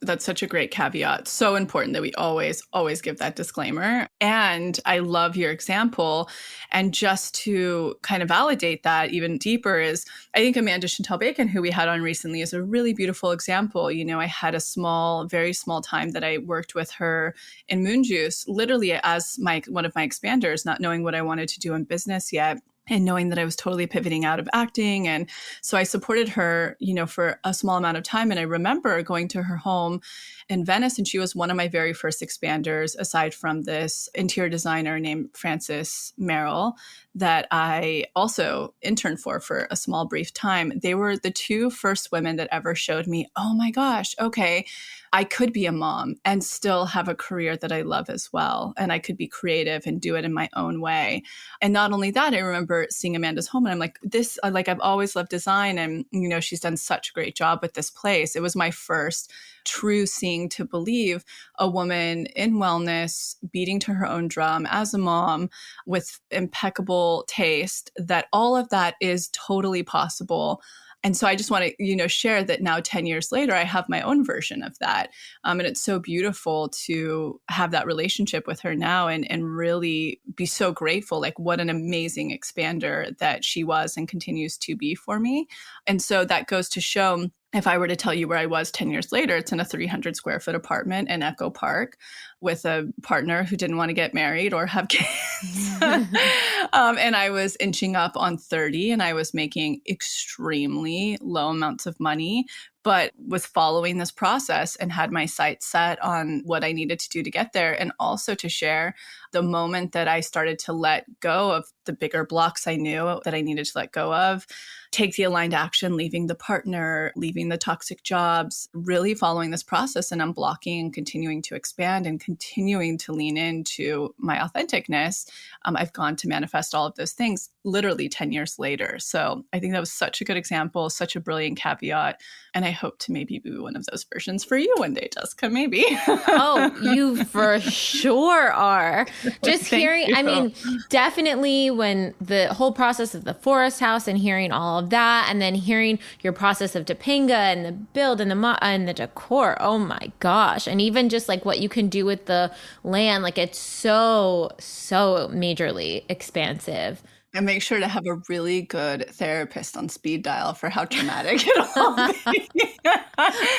That's such a great caveat. So important that we always give that disclaimer. And I love your example. And just to kind of validate that even deeper is, I think Amanda Chantel-Bacon, who we had on recently, is a really beautiful example. You know, I had a very small time that I worked with her in Moon Juice, literally as one of my expanders, not knowing what I wanted to do in business yet, and knowing that I was totally pivoting out of acting. And so I supported her, you know, for a small amount of time. And I remember going to her home in Venice, and she was one of my very first expanders, aside from this interior designer named Frances Merrill that I also interned for a small brief time. They were the two first women that ever showed me, oh my gosh, okay, I could be a mom and still have a career that I love as well. And I could be creative and do it in my own way. And not only that, I remember seeing Amanda's home and I'm like, I've always loved design. And, you know, she's done such a great job with this place. It was my first true seeing to believe a woman in wellness, beating to her own drum as a mom with impeccable taste, that all of that is totally possible. And so I just want to, you know, share that now 10 years later, I have my own version of that. And it's so beautiful to have that relationship with her now and really be so grateful, like what an amazing expander that she was and continues to be for me. And so that goes to show, if I were to tell you where I was 10 years later, it's in a 300 square foot apartment in Echo Park with a partner who didn't want to get married or have kids. And I was inching up on 30 and I was making extremely low amounts of money, but was following this process and had my sights set on what I needed to do to get there. And also to share the moment that I started to let go of the bigger blocks I knew that I needed to let go of, take the aligned action, leaving the partner, leaving the toxic jobs, really following this process and unblocking and continuing to expand and continuing to lean into my authenticness. I've gone to manifest all of those things literally 10 years later. So I think that was such a good example, such a brilliant caveat. And I hope to maybe be one of those versions for you one day, Jessica, maybe. Oh, you for sure are. Just hearing, you. I mean, definitely when the whole process of the forest house and hearing all of that, and then hearing your process of Topanga and the build and the decor, oh my gosh. And even just like what you can do with the land, like it's so majorly expansive. And make sure to have a really good therapist on speed dial for how traumatic it'll be.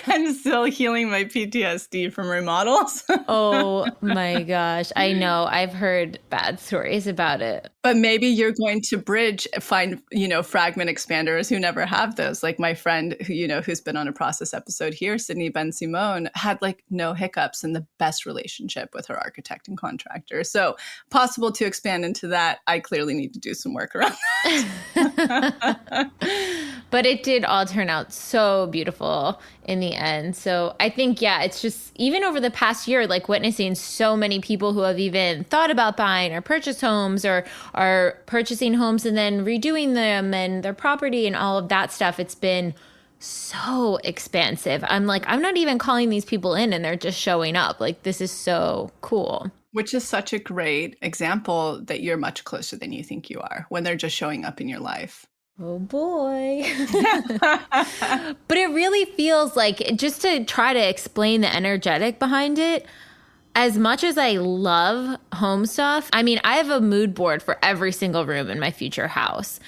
I'm still healing my PTSD from remodels. Oh my gosh. I know. I've heard bad stories about it. But maybe you're going to find, you know, fragment expanders who never have those. Like my friend who, you know, who's been on a process episode here, Sydney Ben Simone, had like no hiccups and the best relationship with her architect and contractor. So possible to expand into that. I clearly need to do some work around that. But it did all turn out so beautiful in the end. So I think, yeah, it's just even over the past year, like witnessing so many people who have even thought about buying or purchased homes or are purchasing homes and then redoing them and their property and all of that stuff. It's been so expansive. I'm like, I'm not even calling these people in and they're just showing up. Like, this is so cool. Which is such a great example that you're much closer than you think you are when they're just showing up in your life. Oh boy. But it really feels like, just to try to explain the energetic behind it, as much as I love home stuff, I mean, I have a mood board for every single room in my future house.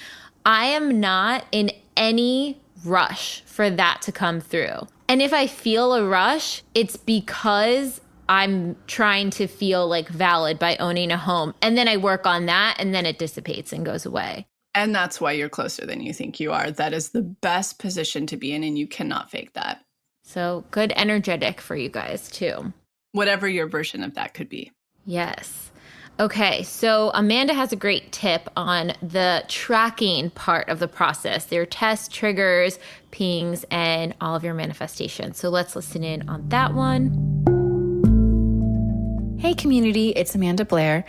I am not in any rush for that to come through. And if I feel a rush, it's because I'm trying to feel like valid by owning a home. And then I work on that and then it dissipates and goes away. And that's why you're closer than you think you are. That is the best position to be in, and you cannot fake that. So good energetic for you guys too. Whatever your version of that could be. Yes. Okay, so Amanda has a great tip on the tracking part of the process, their tests, triggers, pings, and all of your manifestations. So let's listen in on that one. Hey community, it's Amanda Blair.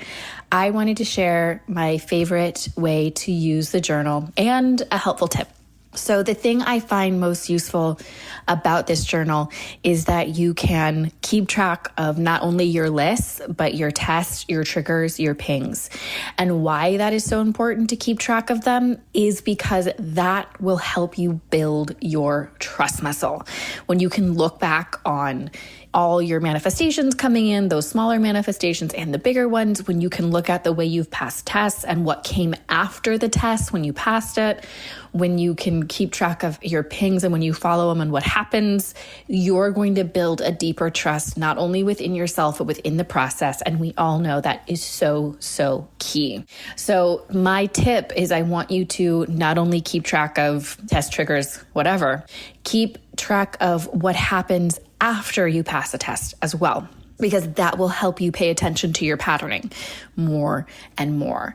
I wanted to share my favorite way to use the journal and a helpful tip. So the thing I find most useful about this journal is that you can keep track of not only your lists, but your tests, your triggers, your pings. And why that is so important to keep track of them is because that will help you build your trust muscle. When you can look back on all your manifestations coming in, those smaller manifestations and the bigger ones, when you can look at the way you've passed tests and what came after the test when you passed it, when you can keep track of your pings and when you follow them and what happens, you're going to build a deeper trust, not only within yourself, but within the process. And we all know that is so, so key. So my tip is I want you to not only keep track of test triggers, whatever, keep track of what happens after you pass a test as well, because that will help you pay attention to your patterning more and more.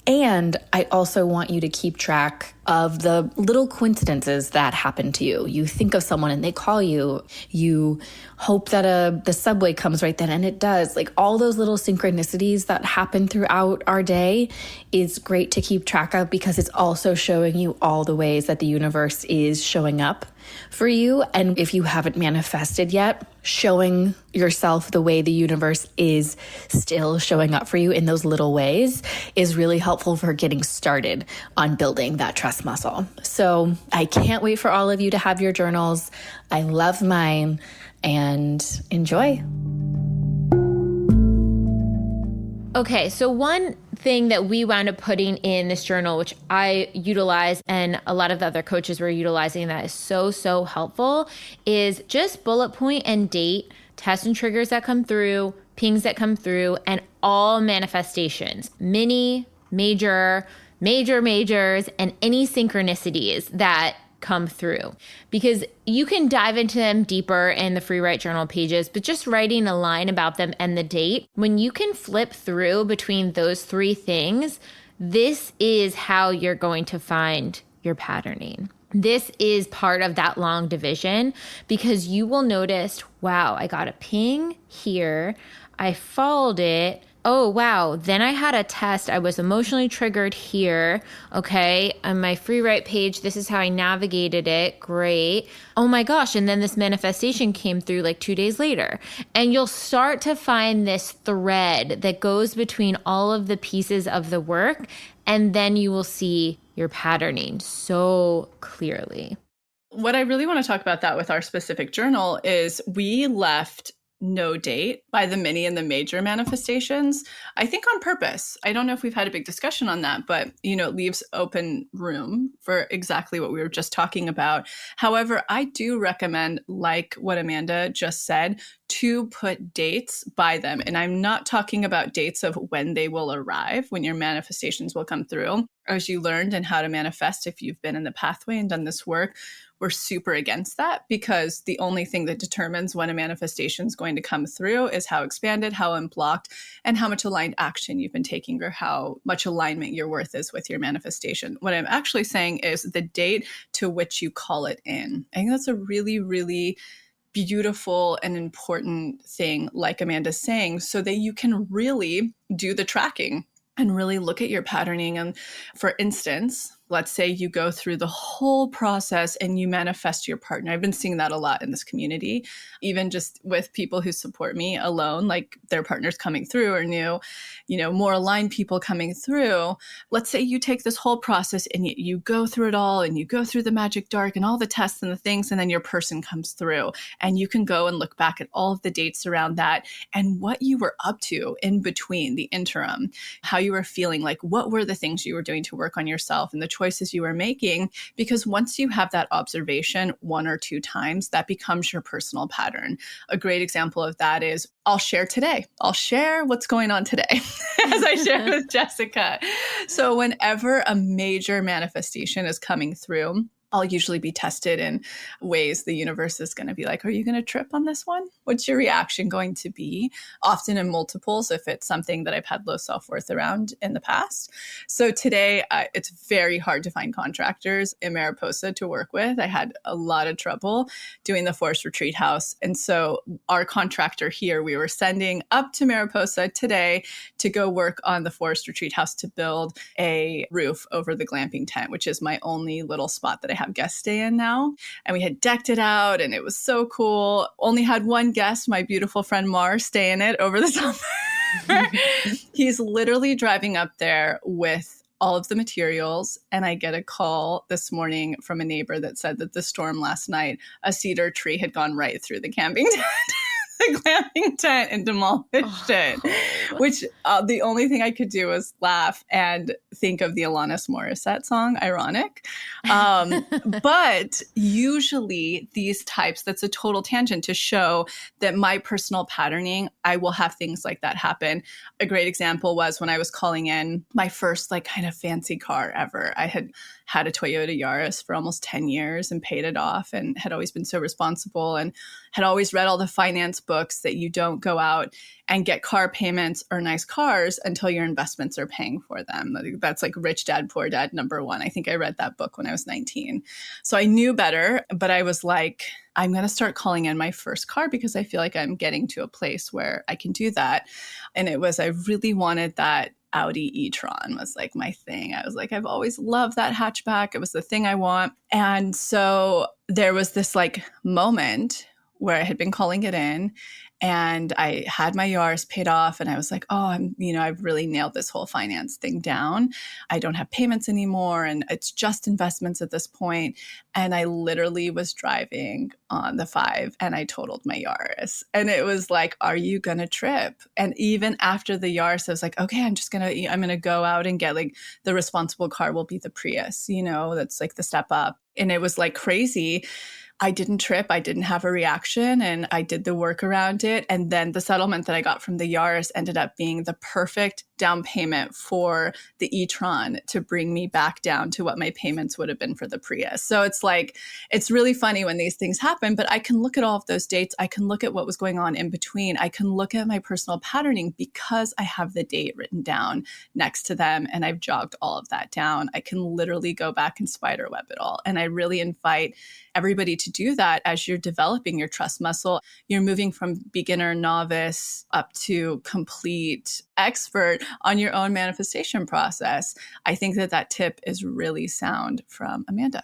And I also want you to keep track of the little coincidences that happen to you. You think of someone and they call you. You hope that the subway comes right then, and it does. Like all those little synchronicities that happen throughout our day is great to keep track of, because it's also showing you all the ways that the universe is showing up for you. And if you haven't manifested yet, showing yourself the way the universe is still showing up for you in those little ways is really helpful for getting started on building that trust muscle. So I can't wait for all of you to have your journals. I love mine, and enjoy. Okay, so one thing that we wound up putting in this journal, which I utilize and a lot of the other coaches were utilizing, that is so, so helpful, is just bullet point and date tests and triggers that come through, pings that come through, and all manifestations, mini, majors, and any synchronicities that come through, because you can dive into them deeper in the free write journal pages, but just writing a line about them and the date, when you can flip through between those three things, this is how you're going to find your patterning. This is part of that long division, because you will notice, wow, I got a ping here, I followed it, oh, wow, then I had a test. I was emotionally triggered here. Okay, on my free write page, this is how I navigated it. Great. Oh my gosh, and then this manifestation came through like 2 days later. And you'll start to find this thread that goes between all of the pieces of the work, and then you will see your patterning so clearly. What I really want to talk about that with our specific journal is we left no date by the mini and the major manifestations, I think on purpose. I don't know if we've had a big discussion on that, but it leaves open room for exactly what we were just talking about. However, I do recommend, like what Amanda just said, to put dates by them. And I'm not talking about dates of when they will arrive, when your manifestations will come through. As you learned and how to manifest, if you've been in the pathway and done this work, we're super against that, because the only thing that determines when a manifestation is going to come through is how expanded, how unblocked, and how much aligned action you've been taking, or how much alignment your worth is with your manifestation. What I'm actually saying is the date to which you call it in. I think that's a really, really beautiful and important thing, like Amanda's saying, so that you can really do the tracking and really look at your patterning. And for instance, let's say you go through the whole process and you manifest your partner. I've been seeing that a lot in this community, even just with people who support me alone, like their partners coming through, or new, more aligned people coming through. Let's say you take this whole process and you go through it all, and you go through the magic dark and all the tests and the things, and then your person comes through, and you can go and look back at all of the dates around that and what you were up to in between, the interim, how you were feeling, like what were the things you were doing to work on yourself and the choices you were making. Because once you have that observation 1 or 2 times, that becomes your personal pattern. A great example of that is, I'll share today. I'll share what's going on today, as I shared with Jessica. So whenever a major manifestation is coming through, I'll usually be tested in ways the universe is going to be like, are you going to trip on this one? What's your reaction going to be? Often in multiples, if it's something that I've had low self-worth around in the past. So today, it's very hard to find contractors in Mariposa to work with. I had a lot of trouble doing the Forest Retreat House. And so our contractor here, we were sending up to Mariposa today to go work on the Forest Retreat House to build a roof over the glamping tent, which is my only little spot that I have guests stay in now. And we had decked it out and it was so cool. Only had one guest, my beautiful friend Mar, stay in it over the summer. He's literally driving up there with all of the materials. And I get a call this morning from a neighbor that said that the storm last night, a cedar tree had gone right through the camping tent. The glamping tent and demolished it, which the only thing I could do was laugh and think of the Alanis Morissette song, Ironic. But usually these types, that's a total tangent to show that my personal patterning, I will have things like that happen. A great example was when I was calling in my first kind of fancy car ever. I had a Toyota Yaris for almost 10 years and paid it off, and had always been so responsible, and had always read all the finance books that you don't go out and get car payments or nice cars until your investments are paying for them. That's like Rich Dad, Poor Dad #1. I think I read that book when I was 19. So I knew better, but I was like, I'm going to start calling in my first car because I feel like I'm getting to a place where I can do that. And I really wanted that Audi e-tron was like my thing. I was like, I've always loved that hatchback. It was the thing I want. And so there was this moment where I had been calling it in, and I had my Yaris paid off, and I was like, oh, I've really nailed this whole finance thing down. I don't have payments anymore, and it's just investments at this point. And I literally was driving on the 5 and I totaled my Yaris. And it was like, are you going to trip? And even after the Yaris, I was like, okay, I'm going to go out and get the responsible car will be the Prius, that's the step up. And it was crazy. I didn't trip. I didn't have a reaction, and I did the work around it. And then the settlement that I got from the Yaris ended up being the perfect down payment for the e-tron to bring me back down to what my payments would have been for the Prius. So it's really funny when these things happen, but I can look at all of those dates. I can look at what was going on in between. I can look at my personal patterning because I have the date written down next to them, and I've jogged all of that down. I can literally go back and spider web it all. And I really invite everybody to do that as you're developing your trust muscle. You're moving from beginner, novice up to complete expert on your own manifestation process. I think that tip is really sound from Amanda.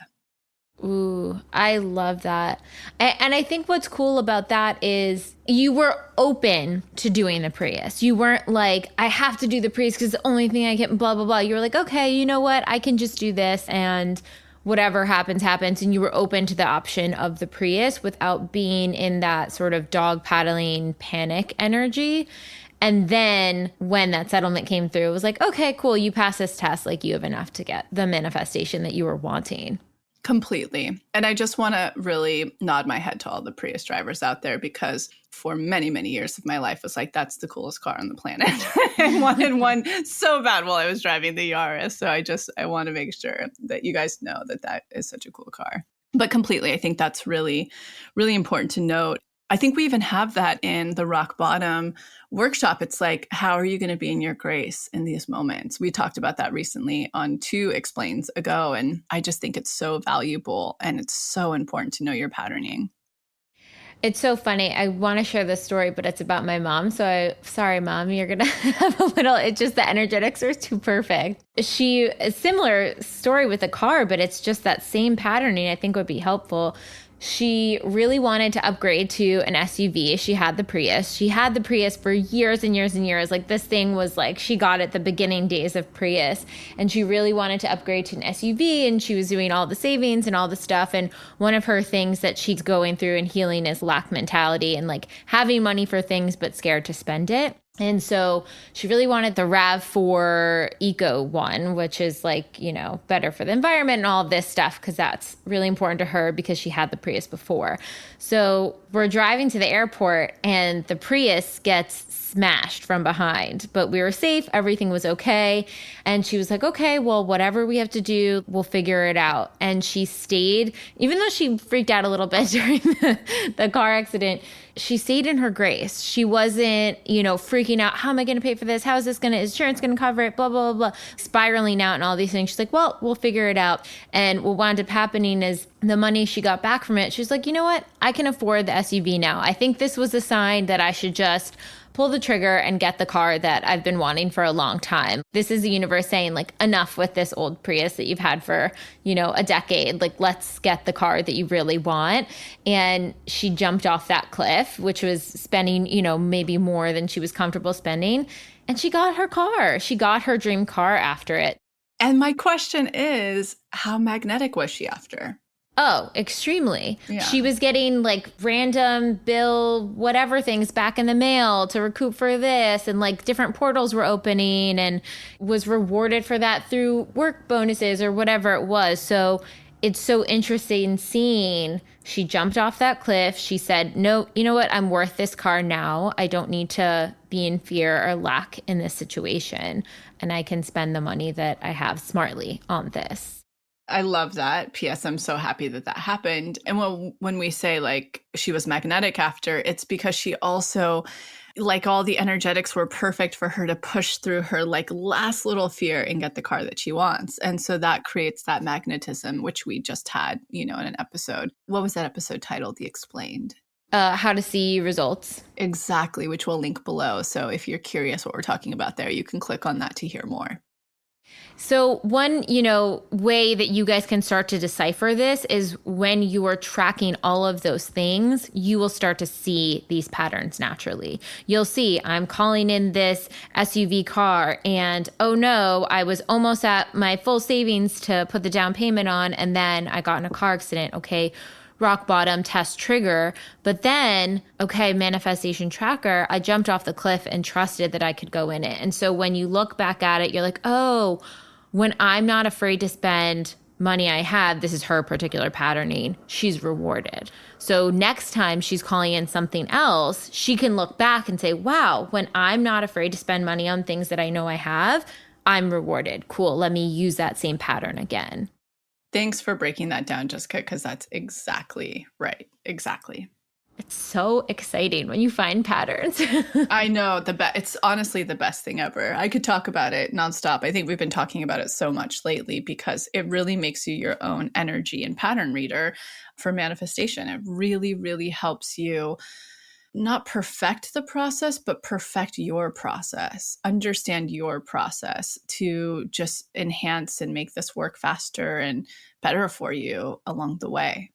Ooh, I love that. And I think what's cool about that is you were open to doing the Prius. You weren't like, I have to do the Prius because it's the only thing I can, blah, blah, blah. You were like, okay, you know what? I can just do this, and whatever happens, happens. And you were open to the option of the Prius without being in that sort of dog paddling panic energy. And then when that settlement came through, it was like, okay, cool. You pass this test. You have enough to get the manifestation that you were wanting. Completely. And I just want to really nod my head to all the Prius drivers out there, because for many, many years of my life, was like, that's the coolest car on the planet. I wanted one so bad while I was driving the Yaris. So I want to make sure that you guys know that that is such a cool car. But completely, I think that's really, really important to note. I think we even have that in the Rock Bottom workshop. It's like, how are you going to be in your grace in these moments? We talked about that recently on 2 explains ago. And I just think it's so valuable and it's so important to know your patterning. It's so funny. I want to share this story, but it's about my mom. Sorry, Mom, you're going to have a little, it's just the energetics are too perfect. A similar story with a car, but it's just that same patterning I think would be helpful. She really wanted to upgrade to an SUV. She had the Prius. She had the Prius for years and years and years. Like, this thing was like, she got it the beginning days of Prius, and she really wanted to upgrade to an SUV, and she was doing all the savings and all the stuff. And one of her things that she's going through and healing is lack mentality and like having money for things, but scared to spend it. And so she really wanted the RAV4 Eco one, which is like, better for the environment and all of this stuff, because that's really important to her because she had the Prius before. So we're driving to the airport and the Prius gets smashed from behind, but we were safe. Everything was okay. And she was like, okay, well, whatever we have to do, we'll figure it out. And she stayed, even though she freaked out a little bit during the car accident, she stayed in her grace. She wasn't, freaking out. How am I going to pay for this? How is insurance going to cover it? Blah, blah, blah, blah. Spiraling out and all these things. She's like, well, we'll figure it out. And what wound up happening is the money she got back from it, she was like, you know what? I can afford the SUV now. I think this was a sign that I should just pull the trigger and get the car that I've been wanting for a long time. This is the universe saying, like, enough with this old Prius that you've had for, a decade. Like, let's get the car that you really want. And she jumped off that cliff, which was spending, maybe more than she was comfortable spending. And she got her car. She got her dream car after it. And my question is, how magnetic was she after? Oh, extremely. Yeah. She was getting like random bill, whatever things back in the mail to recoup for this. And like different portals were opening and was rewarded for that through work bonuses or whatever it was. So it's so interesting seeing she jumped off that cliff. She said, no, you know what? I'm worth this car now. I don't need to be in fear or lack in this situation. And I can spend the money that I have smartly on this. I love that. P.S. I'm so happy that happened. And when we say like she was magnetic after, it's because she also, like, all the energetics were perfect for her to push through her like last little fear and get the car that she wants. And so that creates that magnetism, which we just had, in an episode. What was that episode titled? The Explained. How to see results. Exactly, which we'll link below. So if you're curious what we're talking about there, you can click on that to hear more. So one, way that you guys can start to decipher this is when you are tracking all of those things, you will start to see these patterns naturally. You'll see, I'm calling in this SUV car and, oh no, I was almost at my full savings to put the down payment on, and then I got in a car accident. Okay, rock bottom, test trigger. But then, okay, manifestation tracker, I jumped off the cliff and trusted that I could go in it. And so when you look back at it, you're like, oh, when I'm not afraid to spend money I have, this is her particular patterning, she's rewarded. So next time she's calling in something else, she can look back and say, wow, when I'm not afraid to spend money on things that I know I have, I'm rewarded. Cool, let me use that same pattern again. Thanks for breaking that down, Jessica, because that's exactly right. Exactly. It's so exciting when you find patterns. I know. It's honestly the best thing ever. I could talk about it nonstop. I think we've been talking about it so much lately because it really makes you your own energy and pattern reader for manifestation. It really, really helps you not perfect the process, but perfect your process, understand your process to just enhance and make this work faster and better for you along the way.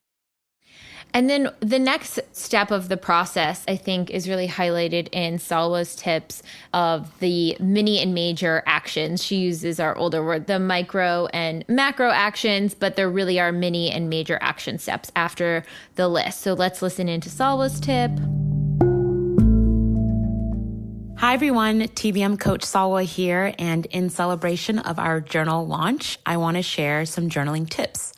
And then the next step of the process, I think, is really highlighted in Salwa's tips of the mini and major actions. She uses our older word, the micro and macro actions, but there really are mini and major action steps after the list. So let's listen into Salwa's tip. Hi everyone, TBM Coach Salwa here, and in celebration of our journal launch, I want to share some journaling tips.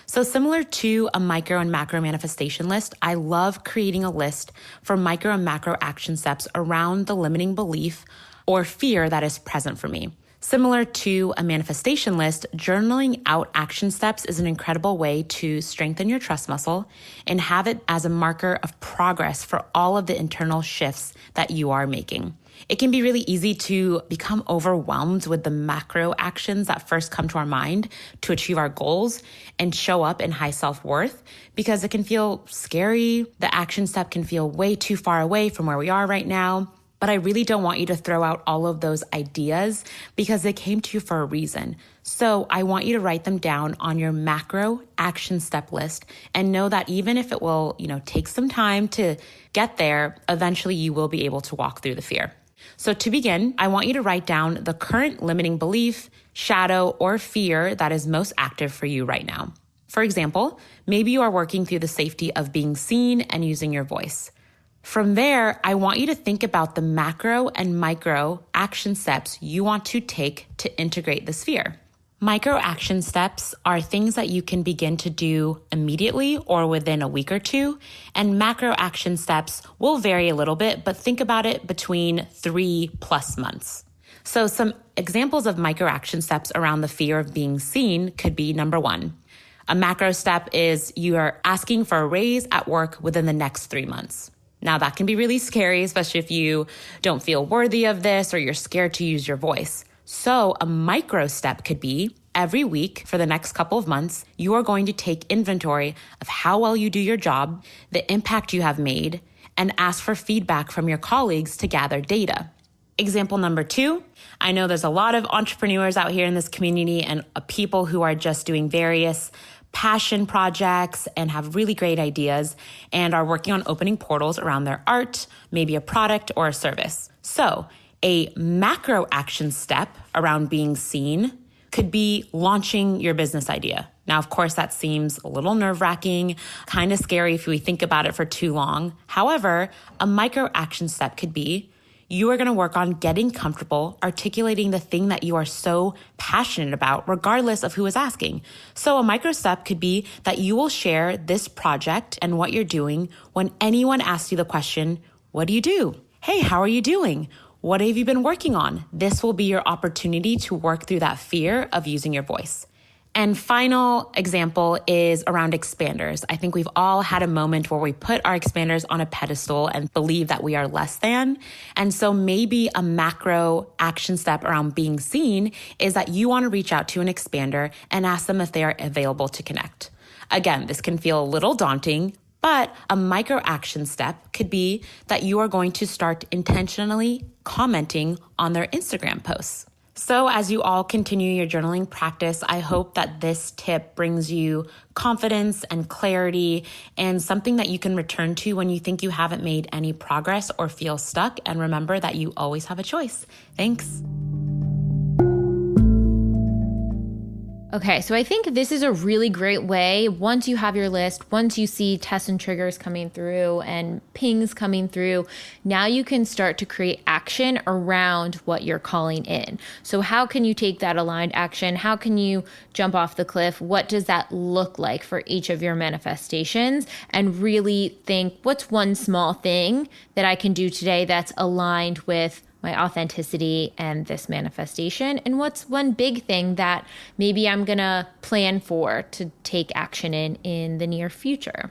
So similar to a micro and macro manifestation list, I love creating a list for micro and macro action steps around the limiting belief or fear that is present for me. Similar to a manifestation list, journaling out action steps is an incredible way to strengthen your trust muscle and have it as a marker of progress for all of the internal shifts that you are making. It can be really easy to become overwhelmed with the macro actions that first come to our mind to achieve our goals and show up in high self-worth because it can feel scary. The action step can feel way too far away from where we are right now. But I really don't want you to throw out all of those ideas because they came to you for a reason. So I want you to write them down on your macro action step list and know that even if it will, take some time to get there, eventually you will be able to walk through the fear. So to begin, I want you to write down the current limiting belief, shadow, or fear that is most active for you right now. For example, maybe you are working through the safety of being seen and using your voice. From there, I want you to think about the macro and micro action steps you want to take to integrate this fear. Micro action steps are things that you can begin to do immediately or within a week or two, and macro action steps will vary a little bit, but think about it between 3+ months. So some examples of micro action steps around the fear of being seen could be number 1. A macro step is you are asking for a raise at work within the next 3 months. Now that can be really scary, especially if you don't feel worthy of this or you're scared to use your voice. So a micro step could be every week for the next couple of months, you are going to take inventory of how well you do your job, the impact you have made, and ask for feedback from your colleagues to gather data. Example number 2, I know there's a lot of entrepreneurs out here in this community and people who are just doing various passion projects and have really great ideas and are working on opening portals around their art, maybe a product or a service. So a macro action step around being seen could be launching your business idea. Now, of course, that seems a little nerve-wracking, kind of scary if we think about it for too long. However, a micro action step could be you are going to work on getting comfortable articulating the thing that you are so passionate about, regardless of who is asking. So a micro step could be that you will share this project and what you're doing when anyone asks you the question, what do you do? Hey, how are you doing? What have you been working on? This will be your opportunity to work through that fear of using your voice. And final example is around expanders. I think we've all had a moment where we put our expanders on a pedestal and believe that we are less than. And so maybe a macro action step around being seen is that you want to reach out to an expander and ask them if they are available to connect. Again, this can feel a little daunting, but a micro action step could be that you are going to start intentionally commenting on their Instagram posts. So as you all continue your journaling practice, I hope that this tip brings you confidence and clarity and something that you can return to when you think you haven't made any progress or feel stuck. And remember that you always have a choice. Thanks. Okay, so I think this is a really great way. Once you have your list, once you see tests and triggers coming through and pings coming through, now you can start to create action around what you're calling in. So how can you take that aligned action? How can you jump off the cliff? What does that look like for each of your manifestations? And really think, what's one small thing that I can do today that's aligned with my authenticity and this manifestation? And what's one big thing that maybe I'm going to plan for to take action in the near future?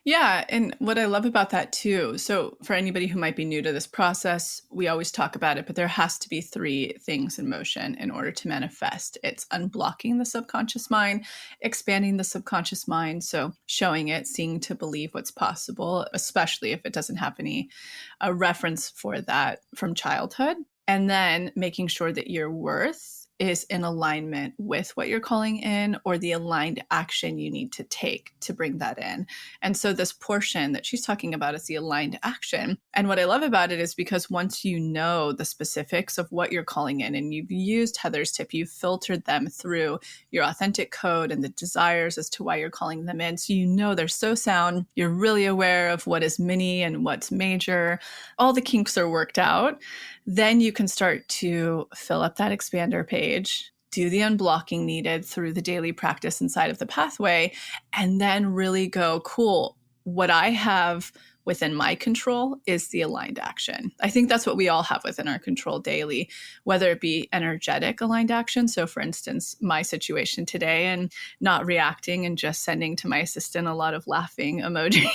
Yeah. And what I love about that too, so for anybody who might be new to this process, we always talk about it, but there has to be 3 things in motion in order to manifest. It's unblocking the subconscious mind, expanding the subconscious mind. So showing it, seeing to believe what's possible, especially if it doesn't have any reference for that from childhood. And then making sure that your worth is in alignment with what you're calling in or the aligned action you need to take to bring that in. And so this portion that she's talking about is the aligned action. And what I love about it is because once you know the specifics of what you're calling in and you've used Heather's tip, you've filtered them through your authentic code and the desires as to why you're calling them in. So you know they're so sound. You're really aware of what is mini and what's major. All the kinks are worked out. Then you can start to fill up that expander page do the unblocking needed through the daily practice inside of the pathway, and then really go, cool, what I have within my control is the aligned action. I think that's what we all have within our control daily, whether it be energetic aligned action. So for instance, my situation today and not reacting and just sending to my assistant a lot of laughing emojis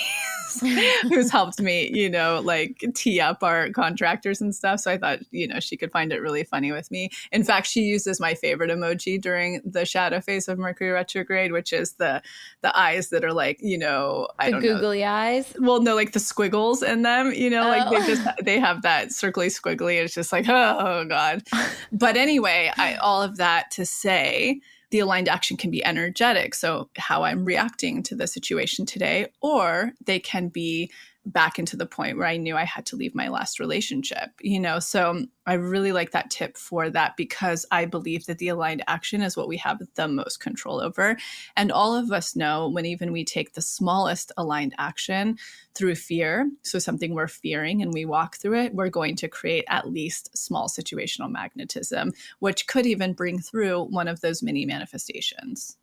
who's helped me, like tee up our contractors and stuff. So I thought, she could find it really funny with me. In fact, she uses my favorite emoji during the shadow phase of Mercury retrograde, which is the eyes that are like, I don't know. The googly eyes? Well, no, like the squiggles in them, like they have that circly squiggly. It's just like, oh God. But anyway, all of that to say, the aligned action can be energetic. So how I'm reacting to the situation today, or they can be back into the point where I knew I had to leave my last relationship, So I really like that tip for that, because I believe that the aligned action is what we have the most control over. And all of us know when even we take the smallest aligned action through fear, so something we're fearing and we walk through it, we're going to create at least small situational magnetism, which could even bring through one of those mini manifestations.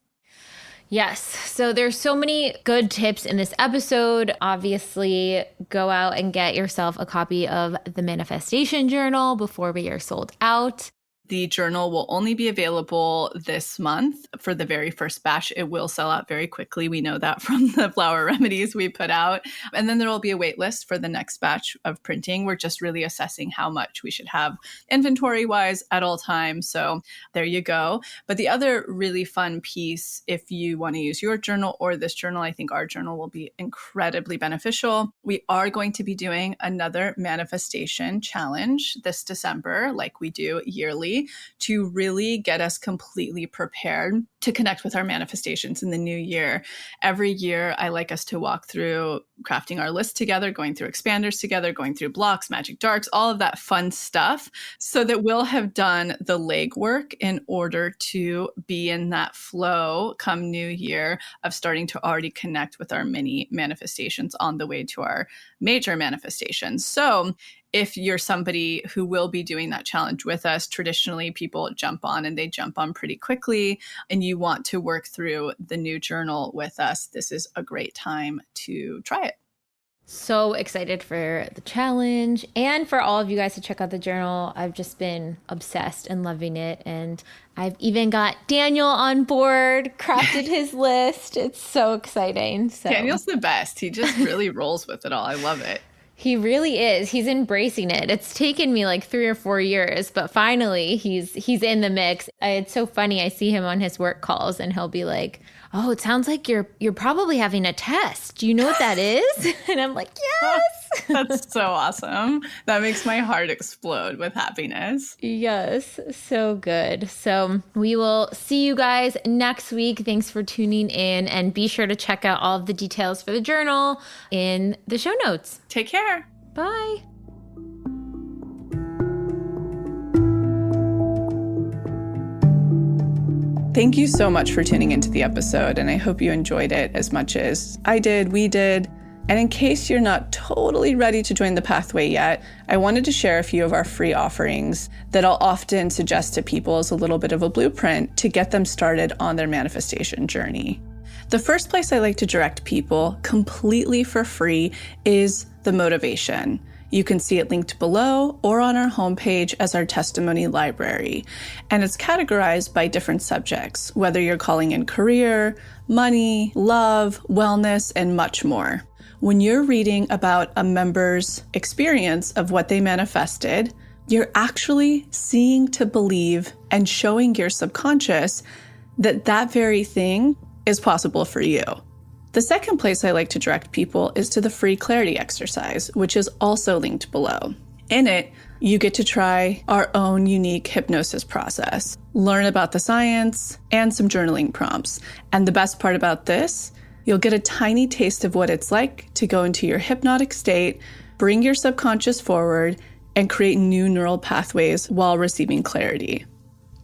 Yes. So there's so many good tips in this episode. Obviously, go out and get yourself a copy of the Manifestation Journal before we are sold out. The journal will only be available this month for the very first batch. It will sell out very quickly. We know that from the flower remedies we put out. And then there will be a wait list for the next batch of printing. We're just really assessing how much we should have inventory-wise at all times. So there you go. But the other really fun piece, if you want to use your journal or this journal, I think our journal will be incredibly beneficial. We are going to be doing another manifestation challenge this December, like we do yearly, to really get us completely prepared to connect with our manifestations in the new year. Every year, I like us to walk through crafting our list together, going through expanders together, going through blocks, magic darks, all of that fun stuff, so that we'll have done the legwork in order to be in that flow come new year of starting to already connect with our mini manifestations on the way to our major manifestations. So if you're somebody who will be doing that challenge with us, traditionally people jump on and they jump on pretty quickly, and you want to work through the new journal with us, this is a great time to try it. So excited for the challenge and for all of you guys to check out the journal. I've just been obsessed and loving it. And I've even got Daniel on board, crafted his list. It's so exciting. So Daniel's the best. He just really rolls with it all. I love it. He really is. He's embracing it. It's taken me like 3 or 4 years, but finally he's in the mix. It's so funny. I see him on his work calls and he'll be like, "Oh, it sounds like you're probably having a test. Do you know what that is?" And I'm like, "Yes." That's so awesome. That makes my heart explode with happiness. Yes, so good. So we will see you guys next week. Thanks for tuning in, and be sure to check out all of the details for the journal in the show notes. Take care. Bye. Thank you so much for tuning into the episode, and I hope you enjoyed it as much as I did, we did. And in case you're not totally ready to join the pathway yet, I wanted to share a few of our free offerings that I'll often suggest to people as a little bit of a blueprint to get them started on their manifestation journey. The first place I like to direct people completely for free is the motivation. You can see it linked below or on our homepage as our testimony library. And it's categorized by different subjects, whether you're calling in career, money, love, wellness, and much more. When you're reading about a member's experience of what they manifested, you're actually seeing to believe and showing your subconscious that that very thing is possible for you. The second place I like to direct people is to the free clarity exercise, which is also linked below. In it, you get to try our own unique hypnosis process, learn about the science, and some journaling prompts. And the best part about this, you'll get a tiny taste of what it's like to go into your hypnotic state, bring your subconscious forward, and create new neural pathways while receiving clarity.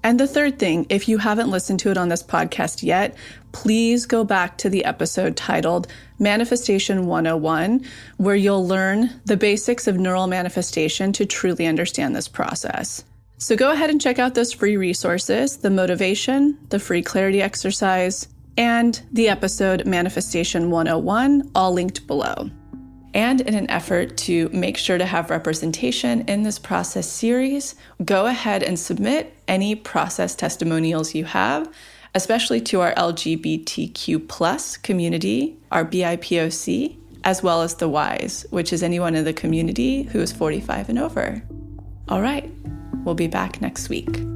And the third thing, if you haven't listened to it on this podcast yet, please go back to the episode titled Manifestation 101, where you'll learn the basics of neural manifestation to truly understand this process. So go ahead and check out those free resources, the motivation, the free clarity exercise, and the episode Manifestation 101, all linked below. And in an effort to make sure to have representation in this process series, go ahead and submit any process testimonials you have, especially to our LGBTQ+ community, our BIPOC, as well as the Ys, which is anyone in the community who is 45 and over. All right, we'll be back next week.